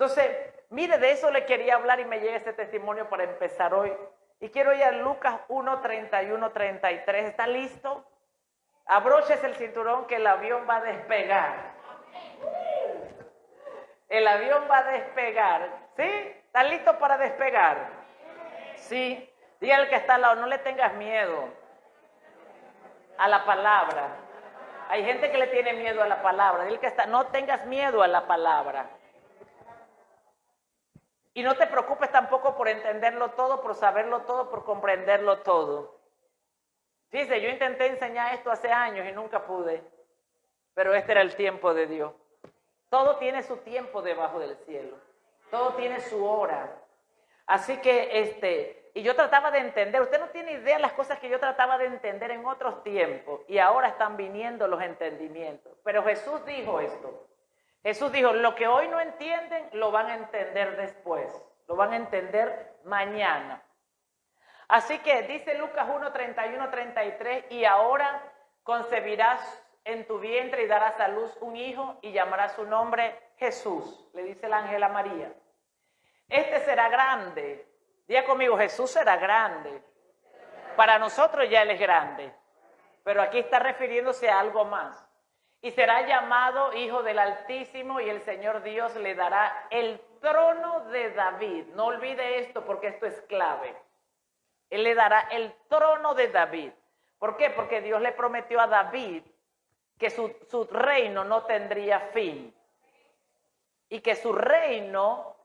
Entonces, mire, de eso le quería hablar y me llega ese testimonio para empezar hoy. Y quiero ir a Lucas 1, 31, 33. ¿Está listo? Abróchese el cinturón que el avión va a despegar. El avión va a despegar. ¿Sí? ¿Está listo para despegar? Sí. Dígale al que está al lado, no le tengas miedo a la palabra. Hay gente que le tiene miedo a la palabra. Dile que está, no tengas miedo a la palabra. Y no te preocupes tampoco por entenderlo todo, por saberlo todo, por comprenderlo todo. Fíjese, yo intenté enseñar esto hace años y nunca pude. Pero este era el tiempo de Dios. Todo tiene su tiempo debajo del cielo. Todo tiene su hora. Así que, y yo trataba de entender. Usted no tiene idea de las cosas que yo trataba de entender en otros tiempos. Y ahora están viniendo los entendimientos. Pero Jesús dijo esto. Jesús dijo, lo que hoy no entienden, lo van a entender después. Lo van a entender mañana. Así que dice Lucas 1, 31, 33, y ahora concebirás en tu vientre y darás a luz un hijo y llamarás su nombre Jesús. Le dice el ángel a María. Este será grande. Diga conmigo, Jesús será grande. Para nosotros ya Él es grande. Pero aquí está refiriéndose a algo más. Y será llamado Hijo del Altísimo y el Señor Dios le dará el trono de David. No olvide esto porque esto es clave. Él le dará el trono de David. ¿Por qué? Porque Dios le prometió a David que su reino no tendría fin. Y que su reino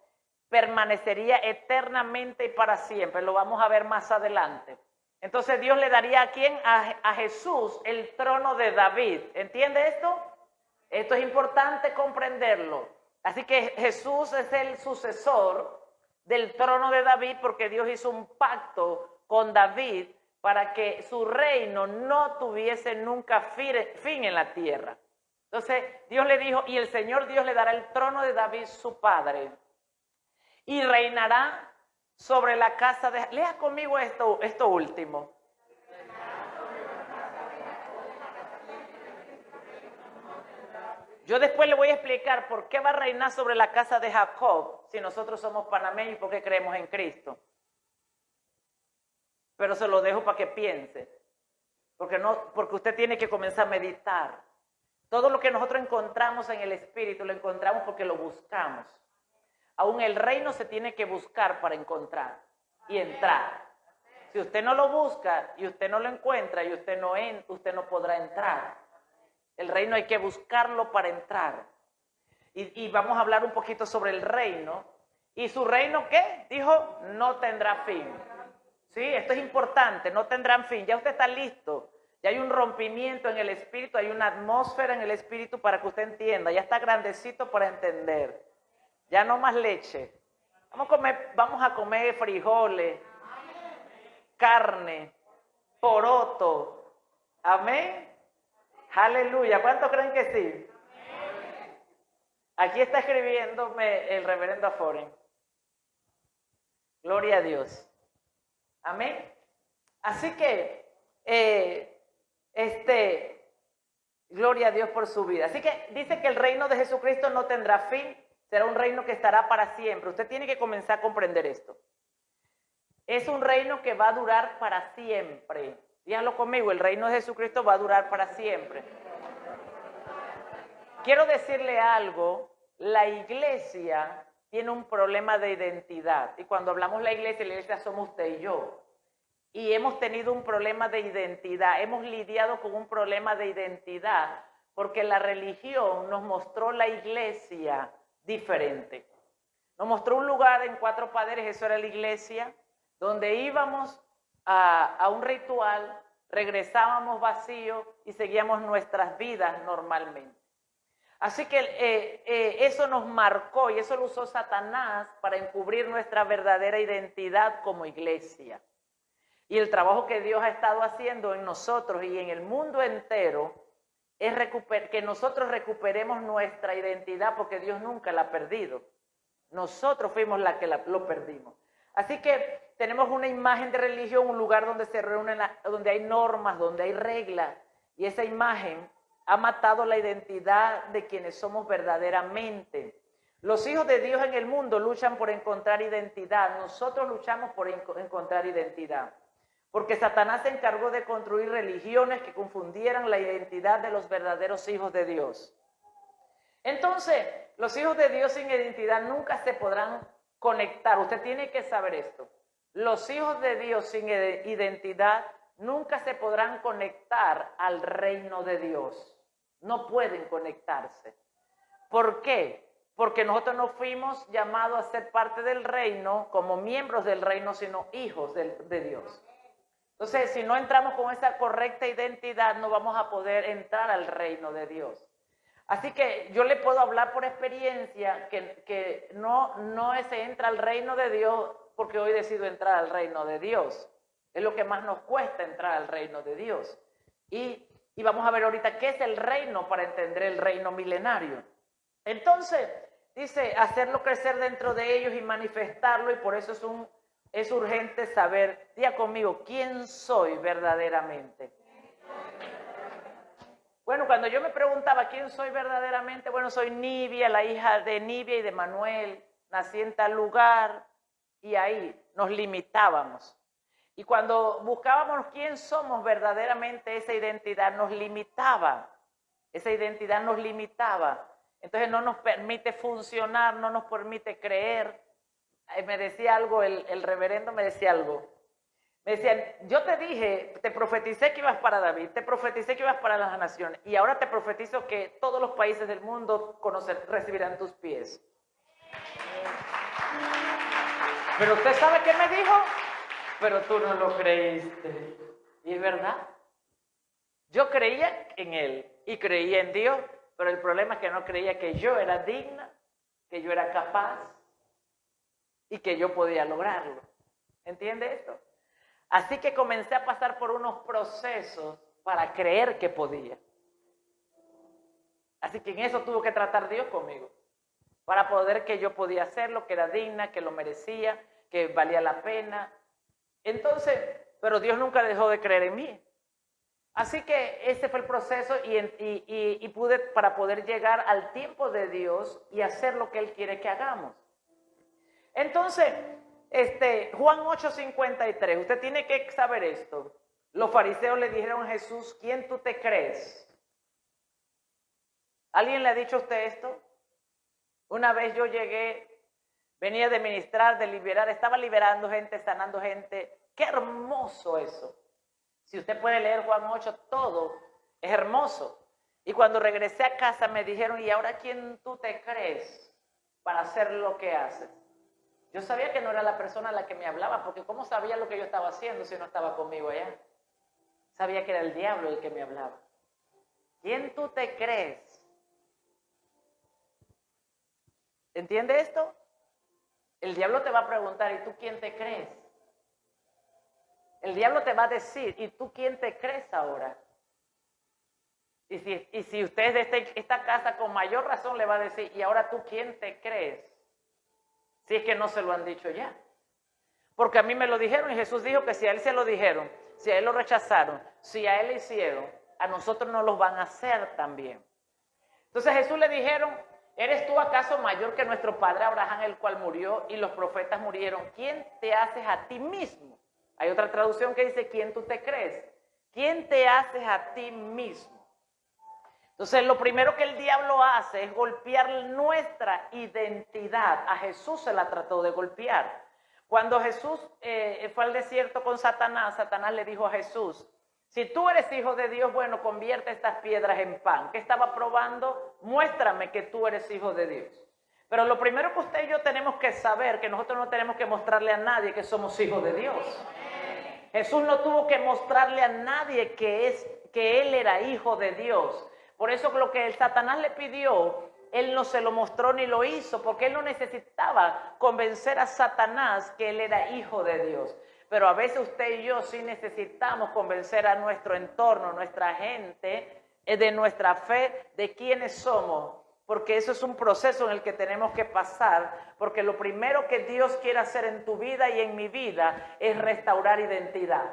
permanecería eternamente y para siempre. Lo vamos a ver más adelante. Entonces Dios le daría a quién? A Jesús el trono de David. ¿Entiende esto? Esto es importante comprenderlo. Así que Jesús es el sucesor del trono de David porque Dios hizo un pacto con David para que su reino no tuviese nunca fin en la tierra. Entonces Dios le dijo, y el Señor Dios le dará el trono de David su padre y reinará sobre la casa de... Lea conmigo esto último. Yo después le voy a explicar por qué va a reinar sobre la casa de Jacob si nosotros somos panameños y por qué creemos en Cristo. Pero se lo dejo para que piense. Porque usted tiene que comenzar a meditar. Todo lo que nosotros encontramos en el Espíritu lo encontramos porque lo buscamos. Aún el reino se tiene que buscar para encontrar y entrar. Si usted no lo busca y usted no lo encuentra y usted no podrá entrar. El reino hay que buscarlo para entrar. Y vamos a hablar un poquito sobre el reino. ¿Y su reino qué? Dijo, no tendrá fin. Sí, esto es importante, no tendrán fin. Ya usted está listo. Ya hay un rompimiento en el espíritu, hay una atmósfera en el espíritu para que usted entienda. Ya está grandecito para entender. Ya no más leche. Vamos a comer frijoles, carne, poroto. Amén. Aleluya. ¿Cuántos creen que sí? Aquí está escribiéndome el reverendo Aforen. Gloria a Dios. Amén. Así que, gloria a Dios por su vida. Así que dice que el reino de Jesucristo no tendrá fin. Será un reino que estará para siempre. Usted tiene que comenzar a comprender esto. Es un reino que va a durar para siempre. Díganlo conmigo, el reino de Jesucristo va a durar para siempre. Quiero decirle algo, la iglesia tiene un problema de identidad. Y cuando hablamos la iglesia somos usted y yo. Y hemos tenido un problema de identidad, hemos lidiado con un problema de identidad porque la religión nos mostró la iglesia diferente. Nos mostró un lugar en Cuatro Padres, eso era la iglesia, donde íbamos a un ritual, regresábamos vacíos y seguíamos nuestras vidas normalmente. Así que eso nos marcó y eso lo usó Satanás para encubrir nuestra verdadera identidad como iglesia. Y el trabajo que Dios ha estado haciendo en nosotros y en el mundo entero es que nosotros recuperemos nuestra identidad porque Dios nunca la ha perdido. Nosotros fuimos la que lo perdimos. Así que tenemos una imagen de religión, un lugar donde se reúnen, donde hay normas, donde hay reglas. Y esa imagen ha matado la identidad de quienes somos verdaderamente. Los hijos de Dios en el mundo luchan por encontrar identidad. Nosotros luchamos por encontrar identidad. Porque Satanás se encargó de construir religiones que confundieran la identidad de los verdaderos hijos de Dios. Entonces, los hijos de Dios sin identidad nunca se podrán conectar. Usted tiene que saber esto. Los hijos de Dios sin identidad nunca se podrán conectar al reino de Dios. No pueden conectarse. ¿Por qué? Porque nosotros no fuimos llamados a ser parte del reino como miembros del reino, sino hijos de Dios. Entonces, si no entramos con esa correcta identidad, no vamos a poder entrar al reino de Dios. Así que yo le puedo hablar por experiencia que no se entra al reino de Dios porque hoy decido entrar al reino de Dios. Es lo que más nos cuesta entrar al reino de Dios. Y vamos a ver ahorita qué es el reino para entender el reino milenario. Entonces, dice, hacerlo crecer dentro de ellos y manifestarlo, y por eso es urgente saber, diga conmigo, ¿quién soy verdaderamente? Bueno, cuando yo me preguntaba quién soy verdaderamente, bueno, soy Nibia, la hija de Nibia y de Manuel, nací en tal lugar, y ahí nos limitábamos. Y cuando buscábamos quién somos verdaderamente, esa identidad nos limitaba. Esa identidad nos limitaba. Entonces no nos permite funcionar, no nos permite creer. Me decía algo, el reverendo me decía algo. Me decían, yo te dije, te profeticé que ibas para David, te profeticé que ibas para las naciones, y ahora te profetizo que todos los países del mundo recibirán tus pies. Pero usted sabe qué me dijo, pero tú no lo creíste. Y es verdad. Yo creía en él y creía en Dios, pero el problema es que no creía que yo era digna, que yo era capaz y que yo podía lograrlo. ¿Entiende esto? Así que comencé a pasar por unos procesos para creer que podía. Así que en eso tuvo que tratar Dios conmigo, para poder que yo podía hacerlo, que era digna, que lo merecía, que valía la pena. Entonces, pero Dios nunca dejó de creer en mí. Así que ese fue el proceso y pude para poder llegar al tiempo de Dios y hacer lo que Él quiere que hagamos. Entonces, Juan 8:53, usted tiene que saber esto. Los fariseos le dijeron a Jesús, ¿quién tú te crees? ¿Alguien le ha dicho a usted esto? Una vez yo llegué, venía de ministrar, de liberar, estaba liberando gente, sanando gente. ¡Qué hermoso eso! Si usted puede leer Juan 8, todo es hermoso. Y cuando regresé a casa me dijeron, ¿y ahora quién tú te crees para hacer lo que haces? Yo sabía que no era la persona a la que me hablaba, porque ¿cómo sabía lo que yo estaba haciendo si no estaba conmigo allá? Sabía que era el diablo el que me hablaba. ¿Quién tú te crees? ¿Entiende esto? El diablo te va a preguntar, ¿y tú quién te crees? El diablo te va a decir, ¿y tú quién te crees ahora? Y si usted es de esta casa, con mayor razón le va a decir, ¿y ahora tú quién te crees? Si es que no se lo han dicho ya. Porque a mí me lo dijeron y Jesús dijo que si a él se lo dijeron, si a él lo rechazaron, si a él le hicieron, a nosotros nos los van a hacer también. Entonces Jesús le dijeron, ¿eres tú acaso mayor que nuestro padre Abraham, el cual murió y los profetas murieron? ¿Quién te haces a ti mismo? Hay otra traducción que dice, ¿quién tú te crees? ¿Quién te haces a ti mismo? Entonces, lo primero que el diablo hace es golpear nuestra identidad. A Jesús se la trató de golpear. Cuando Jesús fue al desierto con Satanás, Satanás le dijo a Jesús, si tú eres hijo de Dios, bueno, convierte estas piedras en pan. ¿Qué estaba probando? Muéstrame que tú eres hijo de Dios. Pero lo primero que usted y yo tenemos que saber, que nosotros no tenemos que mostrarle a nadie que somos hijos de Dios. Jesús no tuvo que mostrarle a nadie que Él era hijo de Dios. Por eso lo que el Satanás le pidió, Él no se lo mostró ni lo hizo, porque Él no necesitaba convencer a Satanás que Él era hijo de Dios. Pero a veces usted y yo sí necesitamos convencer a nuestro entorno, nuestra gente, de nuestra fe, de quiénes somos. Porque eso es un proceso en el que tenemos que pasar, porque lo primero que Dios quiere hacer en tu vida y en mi vida es restaurar identidad.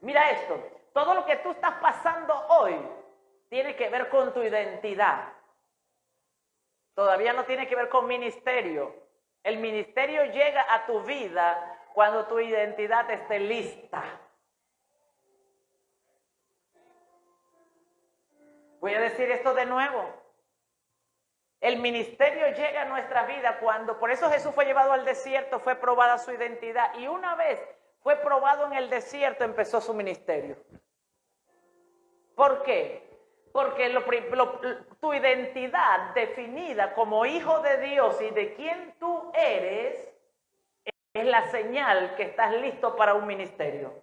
Mira esto, todo lo que tú estás pasando hoy tiene que ver con tu identidad. Todavía no tiene que ver con ministerio. El ministerio llega a tu vida cuando tu identidad esté lista. Voy a decir esto de nuevo. El ministerio llega a nuestra vida cuando, por eso Jesús fue llevado al desierto, fue probada su identidad y una vez fue probado en el desierto, empezó su ministerio. ¿Por qué? Porque tu identidad definida como hijo de Dios y de quién tú eres es la señal que estás listo para un ministerio.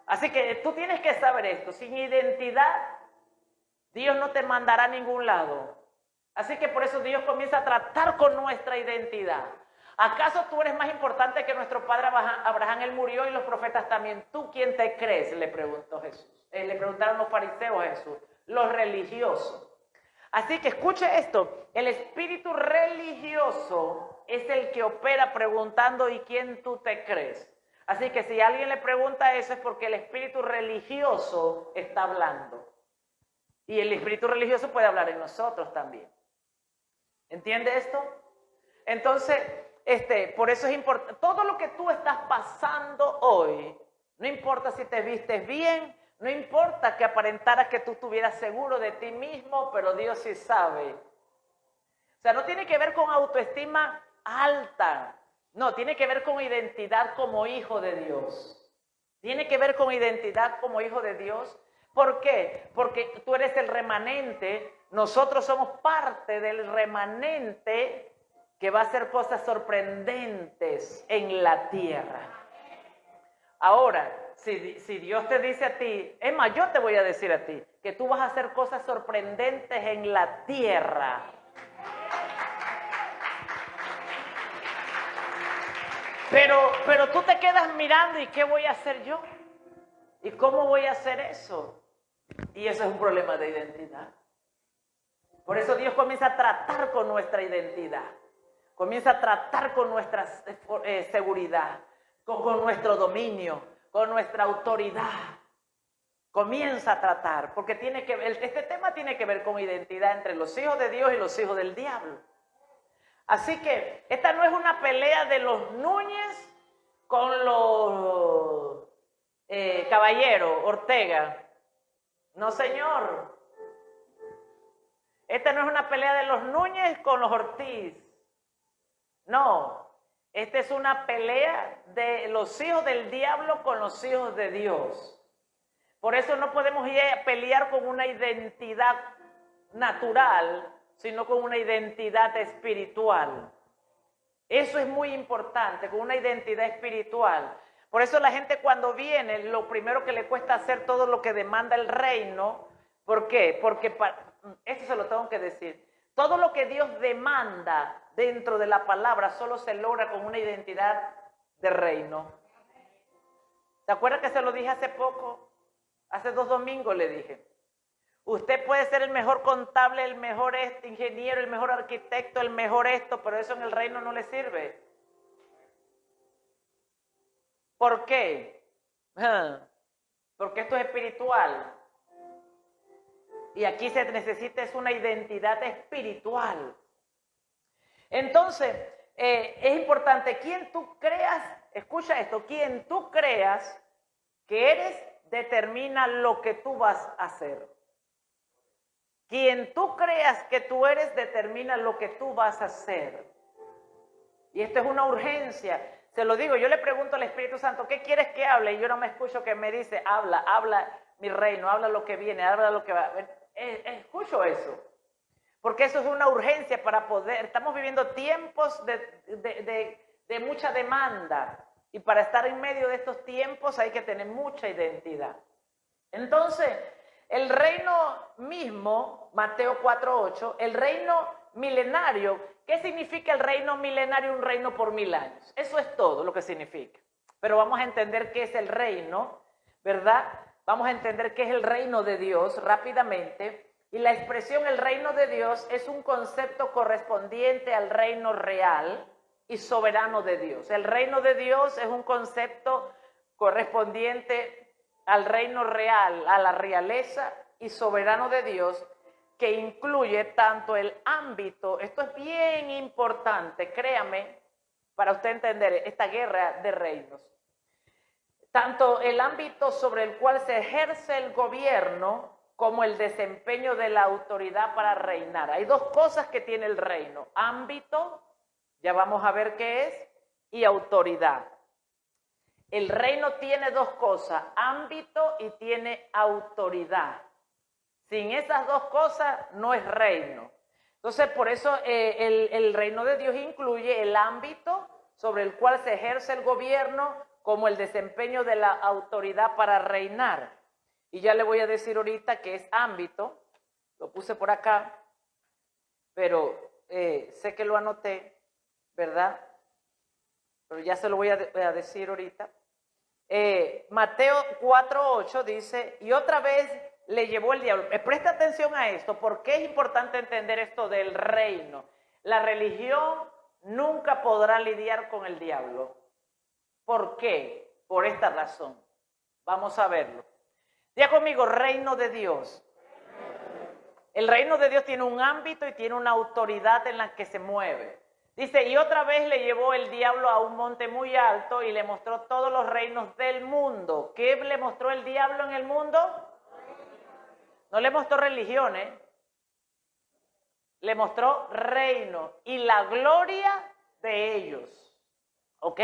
Así que tú tienes que saber esto. Sin identidad, Dios no te mandará a ningún lado. Así que por eso Dios comienza a tratar con nuestra identidad. ¿Acaso tú eres más importante que nuestro padre Abraham? Él murió y los profetas también. ¿Tú quién te crees? Le preguntó Jesús. Le preguntaron los fariseos a Jesús, los religiosos. Así que escuche esto, el espíritu religioso es el que opera preguntando ¿y quién tú te crees? Así que si alguien le pregunta eso es porque el espíritu religioso está hablando. Y el espíritu religioso puede hablar en nosotros también. ¿Entiende esto? Entonces, por eso es importante, todo lo que tú estás pasando hoy, no importa si te vistes bien, no importa que aparentaras que tú estuvieras seguro de ti mismo, pero Dios sí sabe. O sea, no tiene que ver con autoestima alta, no, tiene que ver con identidad como hijo de Dios. Tiene que ver con identidad como hijo de Dios. ¿Por qué? Porque tú eres el remanente, nosotros somos parte del remanente que va a hacer cosas sorprendentes en la tierra. Ahora, si Dios te dice a ti, es más, yo te voy a decir a ti, que tú vas a hacer cosas sorprendentes en la tierra. Pero tú te quedas mirando, ¿y qué voy a hacer yo? ¿Y cómo voy a hacer eso? Y eso es un problema de identidad. Por eso Dios comienza a tratar con nuestra identidad. Comienza a tratar con nuestra seguridad, con nuestro dominio, con nuestra autoridad. Comienza a tratar, porque este tema tiene que ver con identidad entre los hijos de Dios y los hijos del diablo. Así que esta no es una pelea de los Núñez con los Caballero, Ortega. No, señor. Esta no es una pelea de los Núñez con los Ortiz. No. Esta es una pelea de los hijos del diablo con los hijos de Dios. Por eso no podemos ir a pelear con una identidad natural, sino con una identidad espiritual. Eso es muy importante, con una identidad espiritual. Por eso la gente cuando viene, lo primero que le cuesta hacer todo lo que demanda el reino. ¿Por qué? Porque, esto se lo tengo que decir, todo lo que Dios demanda dentro de la palabra solo se logra con una identidad de reino. ¿Se acuerda que se lo dije hace poco? Hace 2 domingos le dije. Usted puede ser el mejor contable, el mejor ingeniero, el mejor arquitecto, el mejor esto, pero eso en el reino no le sirve. ¿Por qué? Porque esto es espiritual. Y aquí se necesita es una identidad espiritual. Entonces, es importante, quien tú creas, escucha esto, quien tú creas que eres, determina lo que tú vas a hacer. Quien tú creas que tú eres, determina lo que tú vas a hacer. Y esto es una urgencia. Se lo digo, yo le pregunto al Espíritu Santo, ¿qué quieres que hable? Y yo no me escucho que me dice, habla mi reino, habla lo que viene, habla lo que va. Escucho eso. Porque eso es una urgencia para poder, estamos viviendo tiempos de mucha demanda. Y para estar en medio de estos tiempos hay que tener mucha identidad. Entonces, el reino mismo, Mateo 4:8, el reino milenario, ¿qué significa el reino milenario? Un reino por 1000 años. Eso es todo lo que significa. Pero vamos a entender qué es el reino, ¿verdad? Vamos a entender qué es el reino de Dios rápidamente. Y la expresión el reino de Dios es un concepto correspondiente al reino real y soberano de Dios. El reino de Dios es un concepto correspondiente al reino real, a la realeza y soberano de Dios, que incluye tanto el ámbito, esto es bien importante, créame, para usted entender esta guerra de reinos, tanto el ámbito sobre el cual se ejerce el gobierno como el desempeño de la autoridad para reinar. Hay dos cosas que tiene el reino: ámbito, ya vamos a ver qué es, y autoridad. El reino tiene dos cosas: ámbito y tiene autoridad. Sin esas dos cosas no es reino. Entonces, por eso el reino de Dios incluye el ámbito sobre el cual se ejerce el gobierno como el desempeño de la autoridad para reinar. Y ya le voy a decir ahorita que es ámbito, lo puse por acá, pero sé que lo anoté, ¿verdad? Pero ya se lo voy a decir ahorita. Mateo 4:8 dice, y otra vez le llevó el diablo. Presta atención a esto, porque es importante entender esto del reino. La religión nunca podrá lidiar con el diablo. ¿Por qué? Por esta razón. Vamos a verlo. Diga conmigo, reino de Dios. El reino de Dios tiene un ámbito y tiene una autoridad en la que se mueve. Dice, y otra vez le llevó el diablo a un monte muy alto y le mostró todos los reinos del mundo. ¿Qué le mostró el diablo en el mundo? No le mostró religiones, le mostró reino y la gloria de ellos. ¿Ok?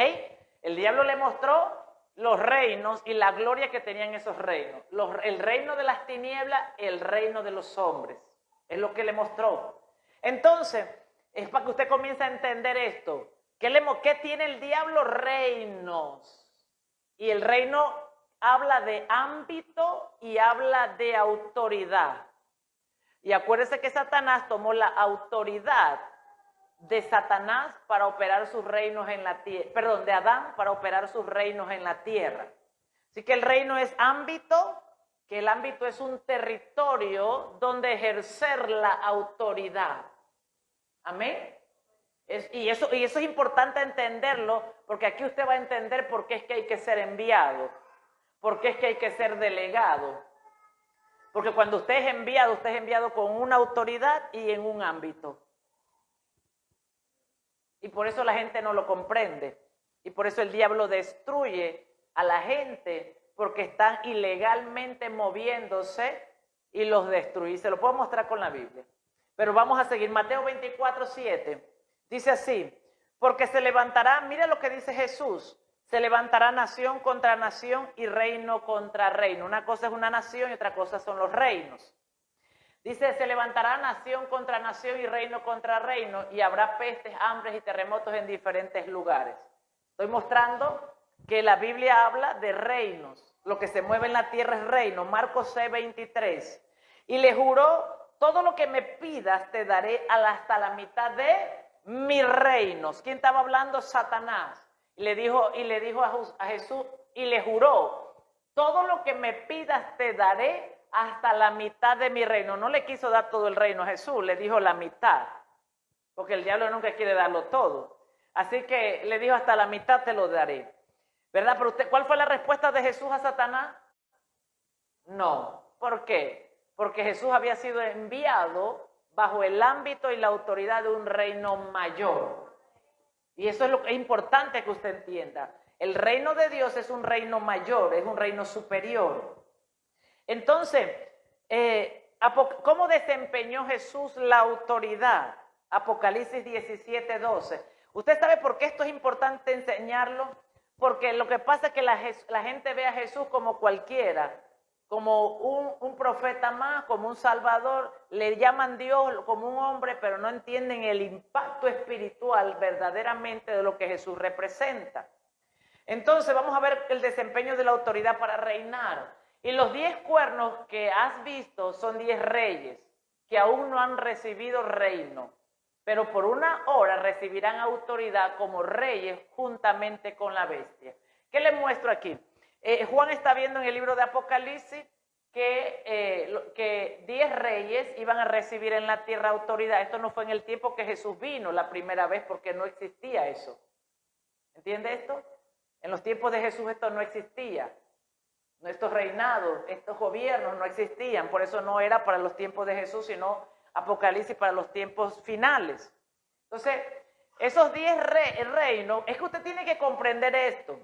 El diablo le mostró los reinos y la gloria que tenían esos reinos. El reino de las tinieblas, el reino de los hombres. Es lo que le mostró. Entonces, es para que usted comience a entender esto. ¿Qué tiene el diablo? Reinos. Y el reino habla de ámbito y habla de autoridad. Y acuérdese que Satanás tomó la autoridad de Satanás para operar sus reinos en la tierra, perdón, de Adán para operar sus reinos en la tierra. Así que el reino es ámbito, que el ámbito es un territorio donde ejercer la autoridad. Amén. Y eso es importante entenderlo, porque aquí usted va a entender por qué es que hay que ser enviado, por qué es que hay que ser delegado. Porque cuando usted es enviado con una autoridad y en un ámbito. Y por eso la gente no lo comprende. Y por eso el diablo destruye a la gente, porque están ilegalmente moviéndose y los destruye. Se lo puedo mostrar con la Biblia. Pero vamos a seguir. Mateo 24:7 dice así, porque se levantará, mira lo que dice Jesús, se levantará nación contra nación y reino contra reino. Una cosa es una nación y otra cosa son los reinos. Dice, se levantará nación contra nación y reino contra reino, y habrá pestes, hambres y terremotos en diferentes lugares. Estoy mostrando que la Biblia habla de reinos. Lo que se mueve en la tierra es reino. Marcos 6:23. Y le juró, todo lo que me pidas te daré hasta la mitad de mis reinos. ¿Quién estaba hablando? Satanás. Y le dijo a Jesús, y le juró, todo lo que me pidas te daré hasta la mitad de mi reino. No le quiso dar todo el reino a Jesús, le dijo la mitad, porque el diablo nunca quiere darlo todo. Así que le dijo, hasta la mitad te lo daré. ¿Verdad? Pero usted, ¿cuál fue la respuesta de Jesús a Satanás? No. ¿Por qué? Porque Jesús había sido enviado bajo el ámbito y la autoridad de un reino mayor. Y eso es lo que es importante que usted entienda. El reino de Dios es un reino mayor, es un reino superior. Entonces, ¿cómo desempeñó Jesús la autoridad? Apocalipsis 17:12. ¿Usted sabe por qué esto es importante enseñarlo? Porque lo que pasa es que la gente ve a Jesús como cualquiera, como un profeta más, como un salvador, le llaman Dios como un hombre, pero no entienden el impacto espiritual verdaderamente de lo que Jesús representa. Entonces vamos a ver el desempeño de la autoridad para reinar. Y los 10 cuernos que has visto son 10 reyes que aún no han recibido reino, pero por una hora recibirán autoridad como reyes juntamente con la bestia. ¿Qué les muestro aquí? Juan está viendo en el libro de Apocalipsis que 10 reyes iban a recibir en la tierra autoridad. Esto no fue en el tiempo que Jesús vino la primera vez, porque no existía eso. ¿Entiende esto? En los tiempos de Jesús esto no existía. Estos reinados, estos gobiernos no existían, por eso no era para los tiempos de Jesús, sino Apocalipsis para los tiempos finales. Entonces, esos 10 reinos, es que usted tiene que comprender esto,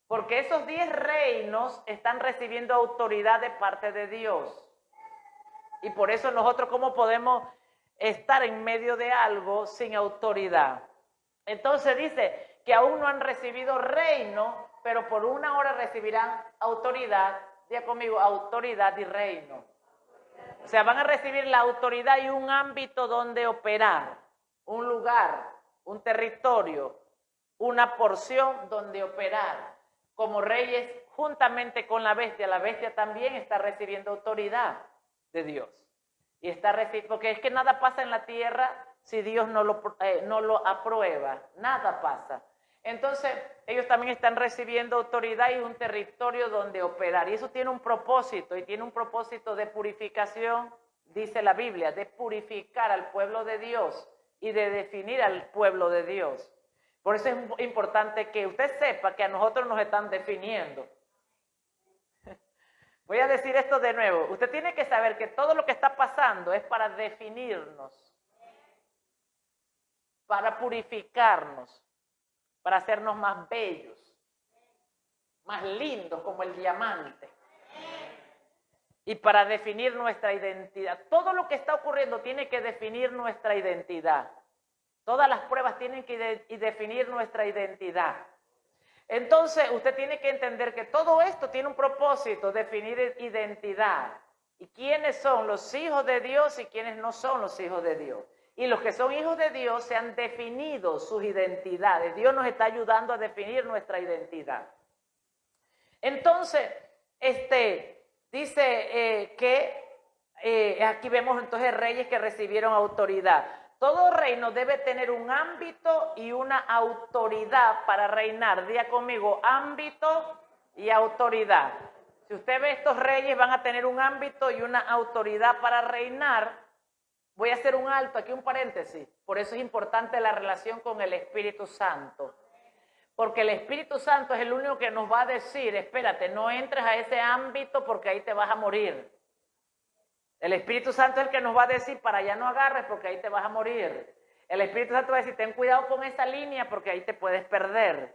porque esos 10 reinos están recibiendo autoridad de parte de Dios. Y por eso nosotros, ¿cómo podemos estar en medio de algo sin autoridad? Entonces dice que aún no han recibido reino, pero por una hora recibirán autoridad. Diga conmigo, autoridad y reino. O sea, van a recibir la autoridad y un ámbito donde operar, un lugar, un territorio, una porción donde operar. Como reyes, juntamente con la bestia también está recibiendo autoridad de Dios. Y está recibiendo, porque es que nada pasa en la tierra si Dios no lo aprueba, nada pasa. Entonces, ellos también están recibiendo autoridad y un territorio donde operar. Y eso tiene un propósito, y tiene un propósito de purificación, dice la Biblia, de purificar al pueblo de Dios y de definir al pueblo de Dios. Por eso es importante que usted sepa que a nosotros nos están definiendo. Voy a decir esto de nuevo. Usted tiene que saber que todo lo que está pasando es para definirnos, para purificarnos, para hacernos más bellos, más lindos como el diamante, y para definir nuestra identidad. Todo lo que está ocurriendo tiene que definir nuestra identidad. Todas las pruebas tienen que definir nuestra identidad. Entonces, usted tiene que entender que todo esto tiene un propósito, definir identidad. ¿Y quiénes son los hijos de Dios y quiénes no son los hijos de Dios? Y los que son hijos de Dios se han definido sus identidades. Dios nos está ayudando a definir nuestra identidad. Entonces, dice aquí vemos entonces reyes que recibieron autoridad. Todo reino debe tener un ámbito y una autoridad para reinar. Diga conmigo, ámbito y autoridad. Si usted ve, estos reyes van a tener un ámbito y una autoridad para reinar. Voy a hacer un alto, aquí un paréntesis. Por eso es importante la relación con el Espíritu Santo. Porque el Espíritu Santo es el único que nos va a decir, espérate, no entres a ese ámbito porque ahí te vas a morir. El Espíritu Santo es el que nos va a decir, para allá no agarres porque ahí te vas a morir. El Espíritu Santo va a decir, ten cuidado con esa línea porque ahí te puedes perder.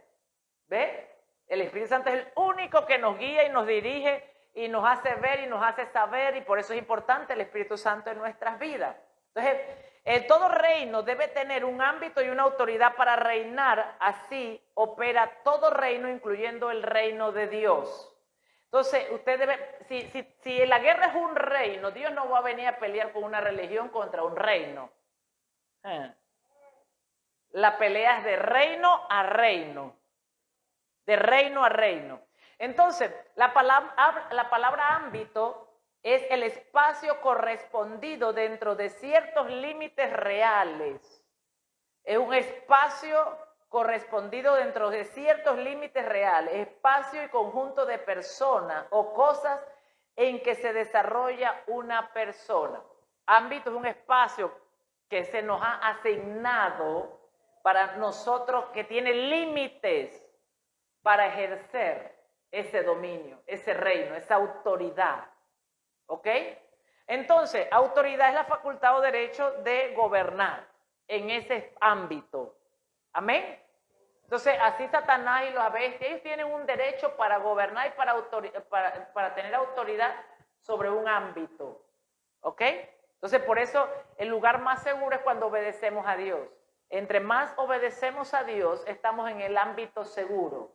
¿Ve? El Espíritu Santo es el único que nos guía y nos dirige y nos hace ver y nos hace saber, y por eso es importante el Espíritu Santo en nuestras vidas. Entonces, todo reino debe tener un ámbito y una autoridad para reinar. Así opera todo reino, incluyendo el reino de Dios. Entonces, usted debe, si la guerra es un reino, Dios no va a venir a pelear con una religión contra un reino. La pelea es de reino a reino. De reino a reino. Entonces, la palabra ámbito es el espacio correspondido dentro de ciertos límites reales. Es un espacio correspondido dentro de ciertos límites reales, espacio y conjunto de personas o cosas en que se desarrolla una persona. Ámbito es un espacio que se nos ha asignado para nosotros, que tiene límites para ejercer ese dominio, ese reino, esa autoridad. ¿Ok? Entonces, autoridad es la facultad o derecho de gobernar en ese ámbito. ¿Amén? Entonces, así Satanás y los bestias, ellos tienen un derecho para gobernar y para tener autoridad sobre un ámbito. ¿Ok? Entonces, por eso el lugar más seguro es cuando obedecemos a Dios. Entre más obedecemos a Dios, estamos en el ámbito seguro.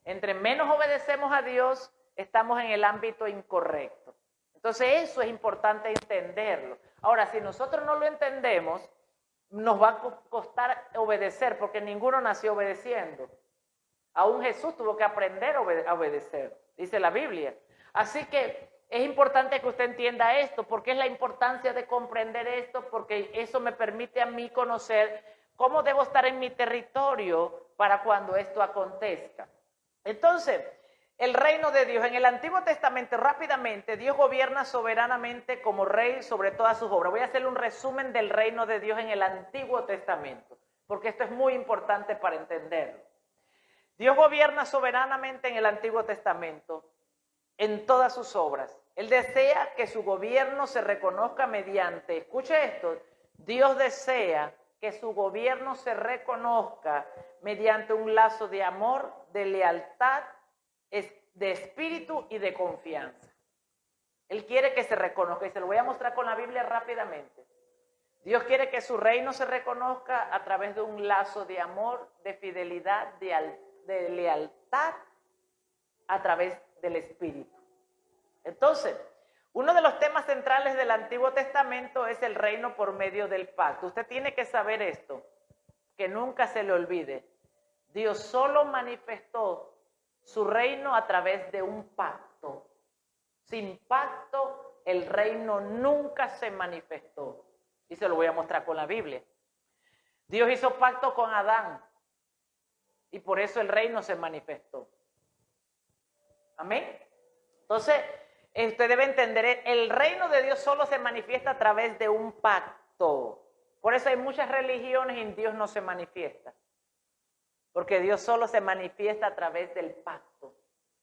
Entre menos obedecemos a Dios, estamos en el ámbito incorrecto. Entonces eso es importante entenderlo. Ahora, si nosotros no lo entendemos, nos va a costar obedecer, porque ninguno nació obedeciendo. Aún Jesús tuvo que aprender a obedecer, dice la Biblia. Así que es importante que usted entienda esto, porque es la importancia de comprender esto, porque eso me permite a mí conocer cómo debo estar en mi territorio para cuando esto acontezca. Entonces, el reino de Dios en el Antiguo Testamento, rápidamente, Dios gobierna soberanamente como rey sobre todas sus obras. Voy a hacerle un resumen del reino de Dios en el Antiguo Testamento, porque esto es muy importante para entenderlo. Dios gobierna soberanamente en el Antiguo Testamento. en todas sus obras. Él desea que su gobierno se reconozca mediante, escuche esto, Dios desea que su gobierno se reconozca mediante un lazo de amor, de lealtad, de espíritu y de confianza. Él quiere que se reconozca, y se lo voy a mostrar con la Biblia rápidamente. Dios quiere que su reino se reconozca a través de un lazo de amor, de fidelidad, de lealtad, a través del espíritu. Entonces, uno de los temas centrales del Antiguo Testamento es el reino por medio del pacto. Usted tiene que saber esto, que nunca se le olvide. Dios solo manifestó su reino a través de un pacto. Sin pacto, el reino nunca se manifestó. Y se lo voy a mostrar con la Biblia. Dios hizo pacto con Adán y por eso el reino se manifestó. Amén. Entonces, usted debe entender, el reino de Dios solo se manifiesta a través de un pacto. Por eso hay muchas religiones y Dios no se manifiesta. Porque Dios solo se manifiesta a través del pacto.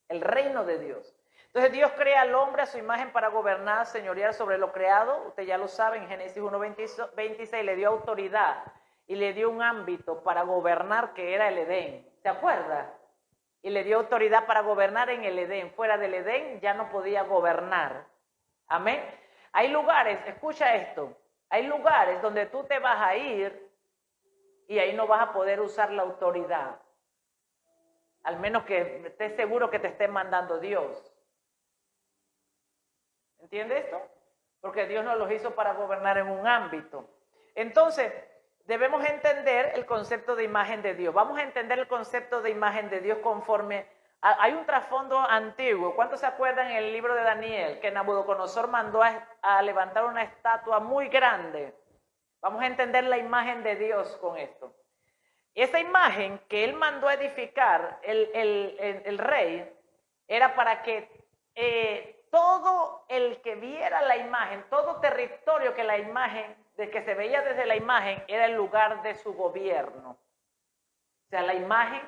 El reino de Dios. Entonces Dios crea al hombre a su imagen para gobernar, señorear sobre lo creado. Usted ya lo sabe, en Génesis 1:26 le dio autoridad y le dio un ámbito para gobernar que era el Edén. ¿Se acuerda? Y le dio autoridad para gobernar en el Edén. Fuera del Edén ya no podía gobernar. Amén. Hay lugares, escucha esto, hay lugares donde tú te vas a ir y ahí no vas a poder usar la autoridad. Al menos que estés seguro que te esté mandando Dios. ¿Entiende esto? Porque Dios nos los hizo para gobernar en un ámbito. Entonces, debemos entender el concepto de imagen de Dios. Vamos a entender el concepto de imagen de Dios conforme... Hay un trasfondo antiguo. ¿Cuántos se acuerdan en el libro de Daniel que Nabucodonosor mandó a levantar una estatua muy grande? Vamos a entender la imagen de Dios con esto. Esa imagen que él mandó a edificar, el rey, era para que todo el que viera la imagen, todo territorio que la imagen, de que se veía desde la imagen, era el lugar de su gobierno. O sea, la imagen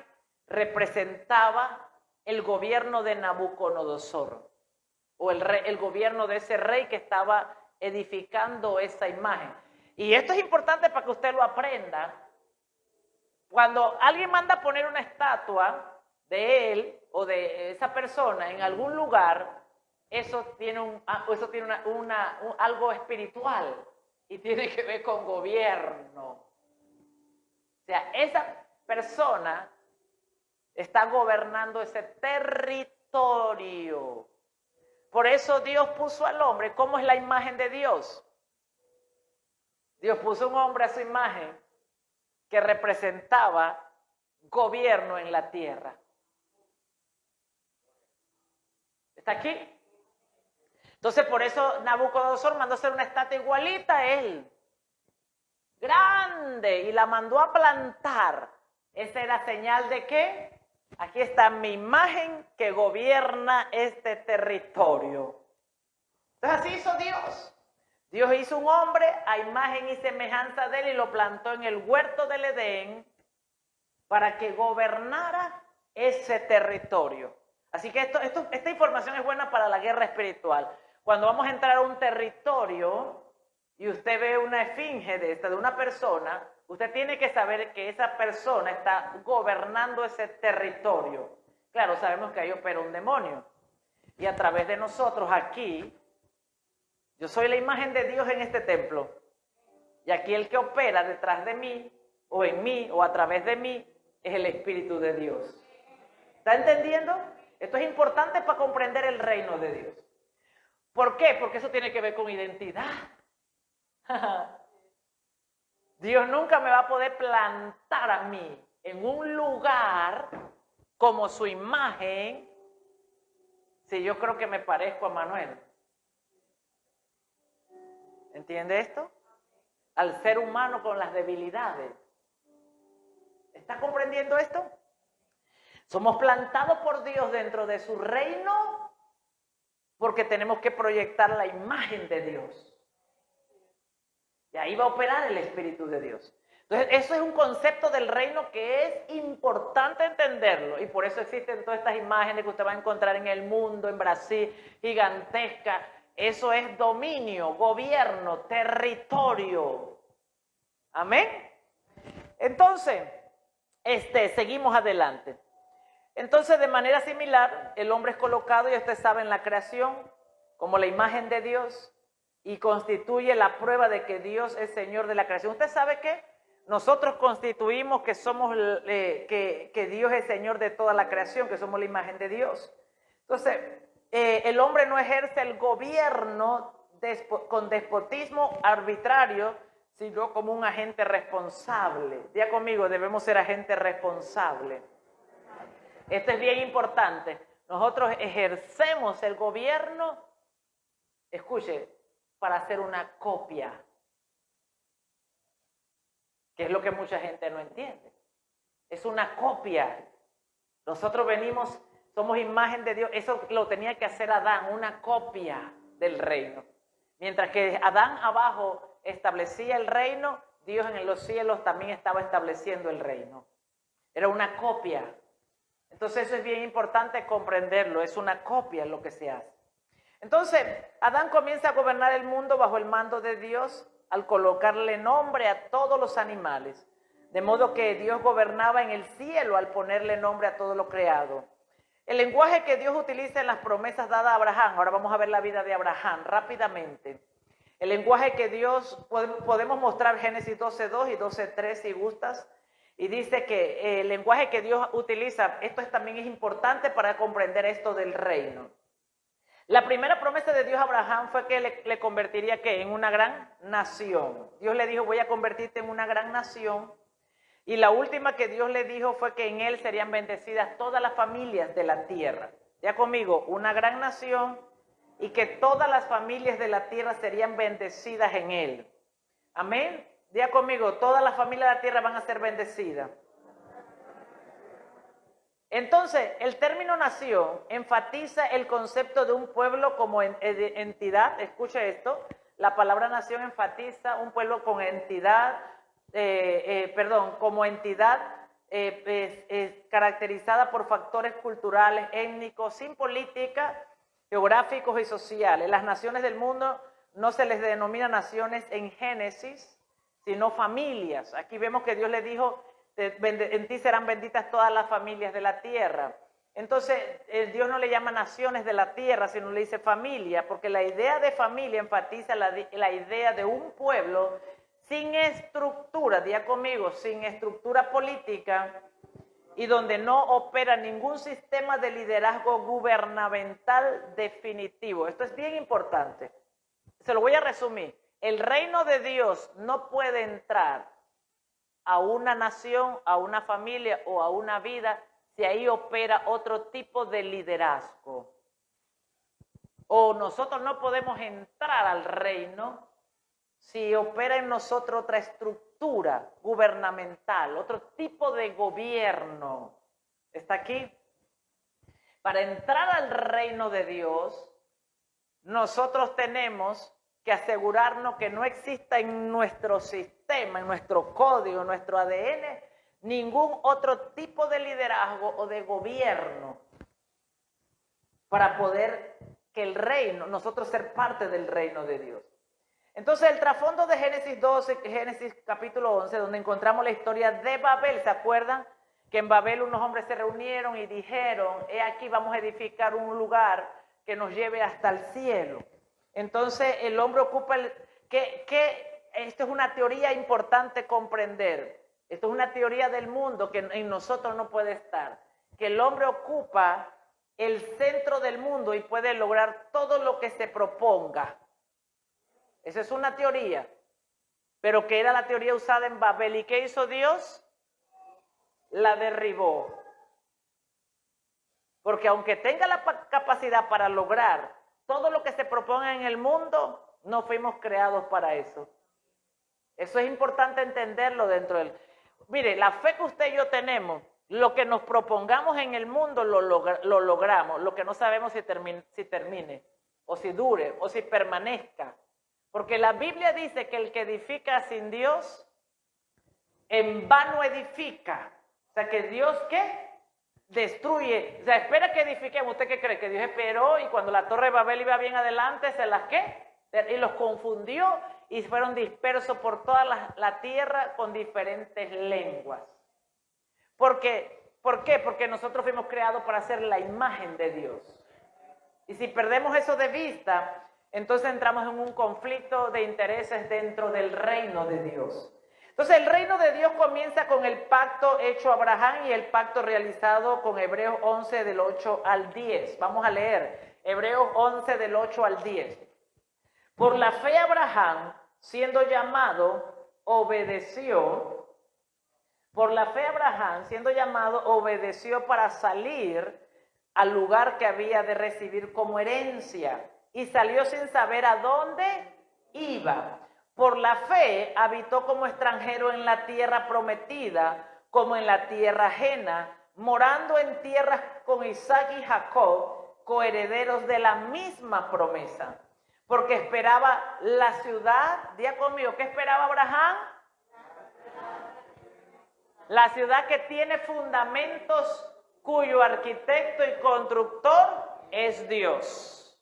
representaba el gobierno de Nabucodonosor, o el gobierno de ese rey que estaba edificando esa imagen. Y esto es importante para que usted lo aprenda. Cuando alguien manda a poner una estatua de él o de esa persona en algún lugar, eso tiene, algo espiritual y tiene que ver con gobierno. O sea, esa persona está gobernando ese territorio. Por eso Dios puso al hombre. ¿Cómo es la imagen de Dios? Dios puso un hombre a su imagen que representaba gobierno en la tierra. ¿Está aquí? Entonces, por eso Nabucodonosor mandó hacer una estatua igualita a él. Grande. Y la mandó a plantar. Esa era señal de que aquí está mi imagen que gobierna este territorio. Entonces, así hizo Dios. Dios hizo un hombre a imagen y semejanza de él y lo plantó en el huerto del Edén para que gobernara ese territorio. Así que esta información es buena para la guerra espiritual. Cuando vamos a entrar a un territorio y usted ve una esfinge de una persona, usted tiene que saber que esa persona está gobernando ese territorio. Claro, sabemos que ahí opera un demonio. Y a través de nosotros aquí, yo soy la imagen de Dios en este templo. Y aquí el que opera detrás de mí, o en mí, o a través de mí, es el Espíritu de Dios. ¿Está entendiendo? Esto es importante para comprender el reino de Dios. ¿Por qué? Porque eso tiene que ver con identidad. Dios nunca me va a poder plantar a mí en un lugar como su imagen si yo creo que me parezco a Manuel. ¿Entiende esto? Al ser humano con las debilidades. ¿Está comprendiendo esto? Somos plantados por Dios dentro de su reino porque tenemos que proyectar la imagen de Dios. Y ahí va a operar el Espíritu de Dios. Entonces, eso es un concepto del reino que es importante entenderlo. Y por eso existen todas estas imágenes que usted va a encontrar en el mundo, en Brasil, gigantesca. Eso es dominio, gobierno, territorio. Amén. Entonces, seguimos adelante. Entonces, de manera similar, el hombre es colocado, y usted sabe, en la creación como la imagen de Dios y constituye la prueba de que Dios es Señor de la creación. ¿Usted sabe qué? Nosotros constituimos que somos, que Dios es Señor de toda la creación, que somos la imagen de Dios. Entonces, el hombre no ejerce el gobierno con despotismo arbitrario, sino como un agente responsable. Diga conmigo, debemos ser agentes responsables. Esto es bien importante. Nosotros ejercemos el gobierno, escuche, para hacer una copia, que es lo que mucha gente no entiende. Es una copia. Nosotros venimos, somos imagen de Dios. Eso lo tenía que hacer Adán, una copia del reino. Mientras que Adán abajo establecía el reino, Dios en los cielos también estaba estableciendo el reino. Era una copia. Entonces eso es bien importante comprenderlo, es una copia lo que se hace. Entonces, Adán comienza a gobernar el mundo bajo el mando de Dios al colocarle nombre a todos los animales. De modo que Dios gobernaba en el cielo al ponerle nombre a todo lo creado. El lenguaje que Dios utiliza en las promesas dadas a Abraham, ahora vamos a ver la vida de Abraham rápidamente. El lenguaje que Dios, podemos mostrar Génesis 12:2 y 12:3 si gustas. Y dice que el lenguaje que Dios utiliza, esto también es importante para comprender esto del reino. La primera promesa de Dios a Abraham fue que le convertiría ¿qué? En una gran nación. Dios le dijo, voy a convertirte en una gran nación. Y la última que Dios le dijo fue que en él serían bendecidas todas las familias de la tierra. Ya conmigo, una gran nación y que todas las familias de la tierra serían bendecidas en él. Amén. Diga conmigo, todas las familias de la tierra van a ser bendecidas. Entonces, el término nación enfatiza el concepto de un pueblo como entidad. Escuche esto, la palabra nación enfatiza un pueblo con entidad, como entidad caracterizada por factores culturales, étnicos, sin política, geográficos y sociales. Las naciones del mundo no se les denomina naciones en Génesis, sino familias. Aquí vemos que Dios le dijo, en ti serán benditas todas las familias de la tierra. Entonces, Dios no le llama naciones de la tierra, sino le dice familia, porque la idea de familia enfatiza la idea de un pueblo sin estructura, diga conmigo, sin estructura política y donde no opera ningún sistema de liderazgo gubernamental definitivo. Esto es bien importante. Se lo voy a resumir. El reino de Dios no puede entrar a una nación, a una familia o a una vida si ahí opera otro tipo de liderazgo. O nosotros no podemos entrar al reino si opera en nosotros otra estructura gubernamental, otro tipo de gobierno. ¿Está aquí? Para entrar al reino de Dios, nosotros tenemos que asegurarnos que no exista en nuestro sistema, en nuestro código, en nuestro ADN, ningún otro tipo de liderazgo o de gobierno para poder que el reino, nosotros ser parte del reino de Dios. Entonces el trasfondo de Génesis 12, Génesis capítulo 11, donde encontramos la historia de Babel, ¿se acuerdan? Que en Babel unos hombres se reunieron y dijeron, he aquí vamos a edificar un lugar que nos lleve hasta el cielo. Entonces el hombre ocupa esto es una teoría importante comprender. Esto es una teoría del mundo que en nosotros no puede estar. Que el hombre ocupa el centro del mundo y puede lograr todo lo que se proponga. Esa es una teoría. Pero que era la teoría usada en Babel. ¿Y qué hizo Dios? La derribó. Porque aunque tenga la capacidad para lograr todo lo que se proponga en el mundo, no fuimos creados para eso. Eso es importante entenderlo dentro del... Mire, la fe que usted y yo tenemos, lo que nos propongamos en el mundo lo logramos. Lo que no sabemos si termine, o si dure, o si permanezca. Porque la Biblia dice que el que edifica sin Dios en vano edifica. O sea, que Dios, ¿qué? Destruye. O sea, espera que edifiquemos. ¿Usted qué cree? Que Dios esperó y cuando la torre de Babel iba bien adelante, ¿se las qué? Y los confundió y fueron dispersos por toda la tierra con diferentes lenguas. ¿Por qué? Porque nosotros fuimos creados para hacer la imagen de Dios. Y si perdemos eso de vista, entonces entramos en un conflicto de intereses dentro del reino de Dios. Entonces el reino de Dios comienza con el pacto hecho a Abraham y el pacto realizado con Hebreos 11 del 8 al 10. Vamos a leer Hebreos 11 del 8 al 10. Por la fe Abraham, siendo llamado, obedeció. Por la fe Abraham, siendo llamado, obedeció para salir al lugar que había de recibir como herencia. Y salió sin saber a dónde iba. Por la fe habitó como extranjero en la tierra prometida, como en la tierra ajena, morando en tierras con Isaac y Jacob, coherederos de la misma promesa. Porque esperaba la ciudad, diga conmigo, ¿qué esperaba Abraham? La ciudad que tiene fundamentos, cuyo arquitecto y constructor es Dios.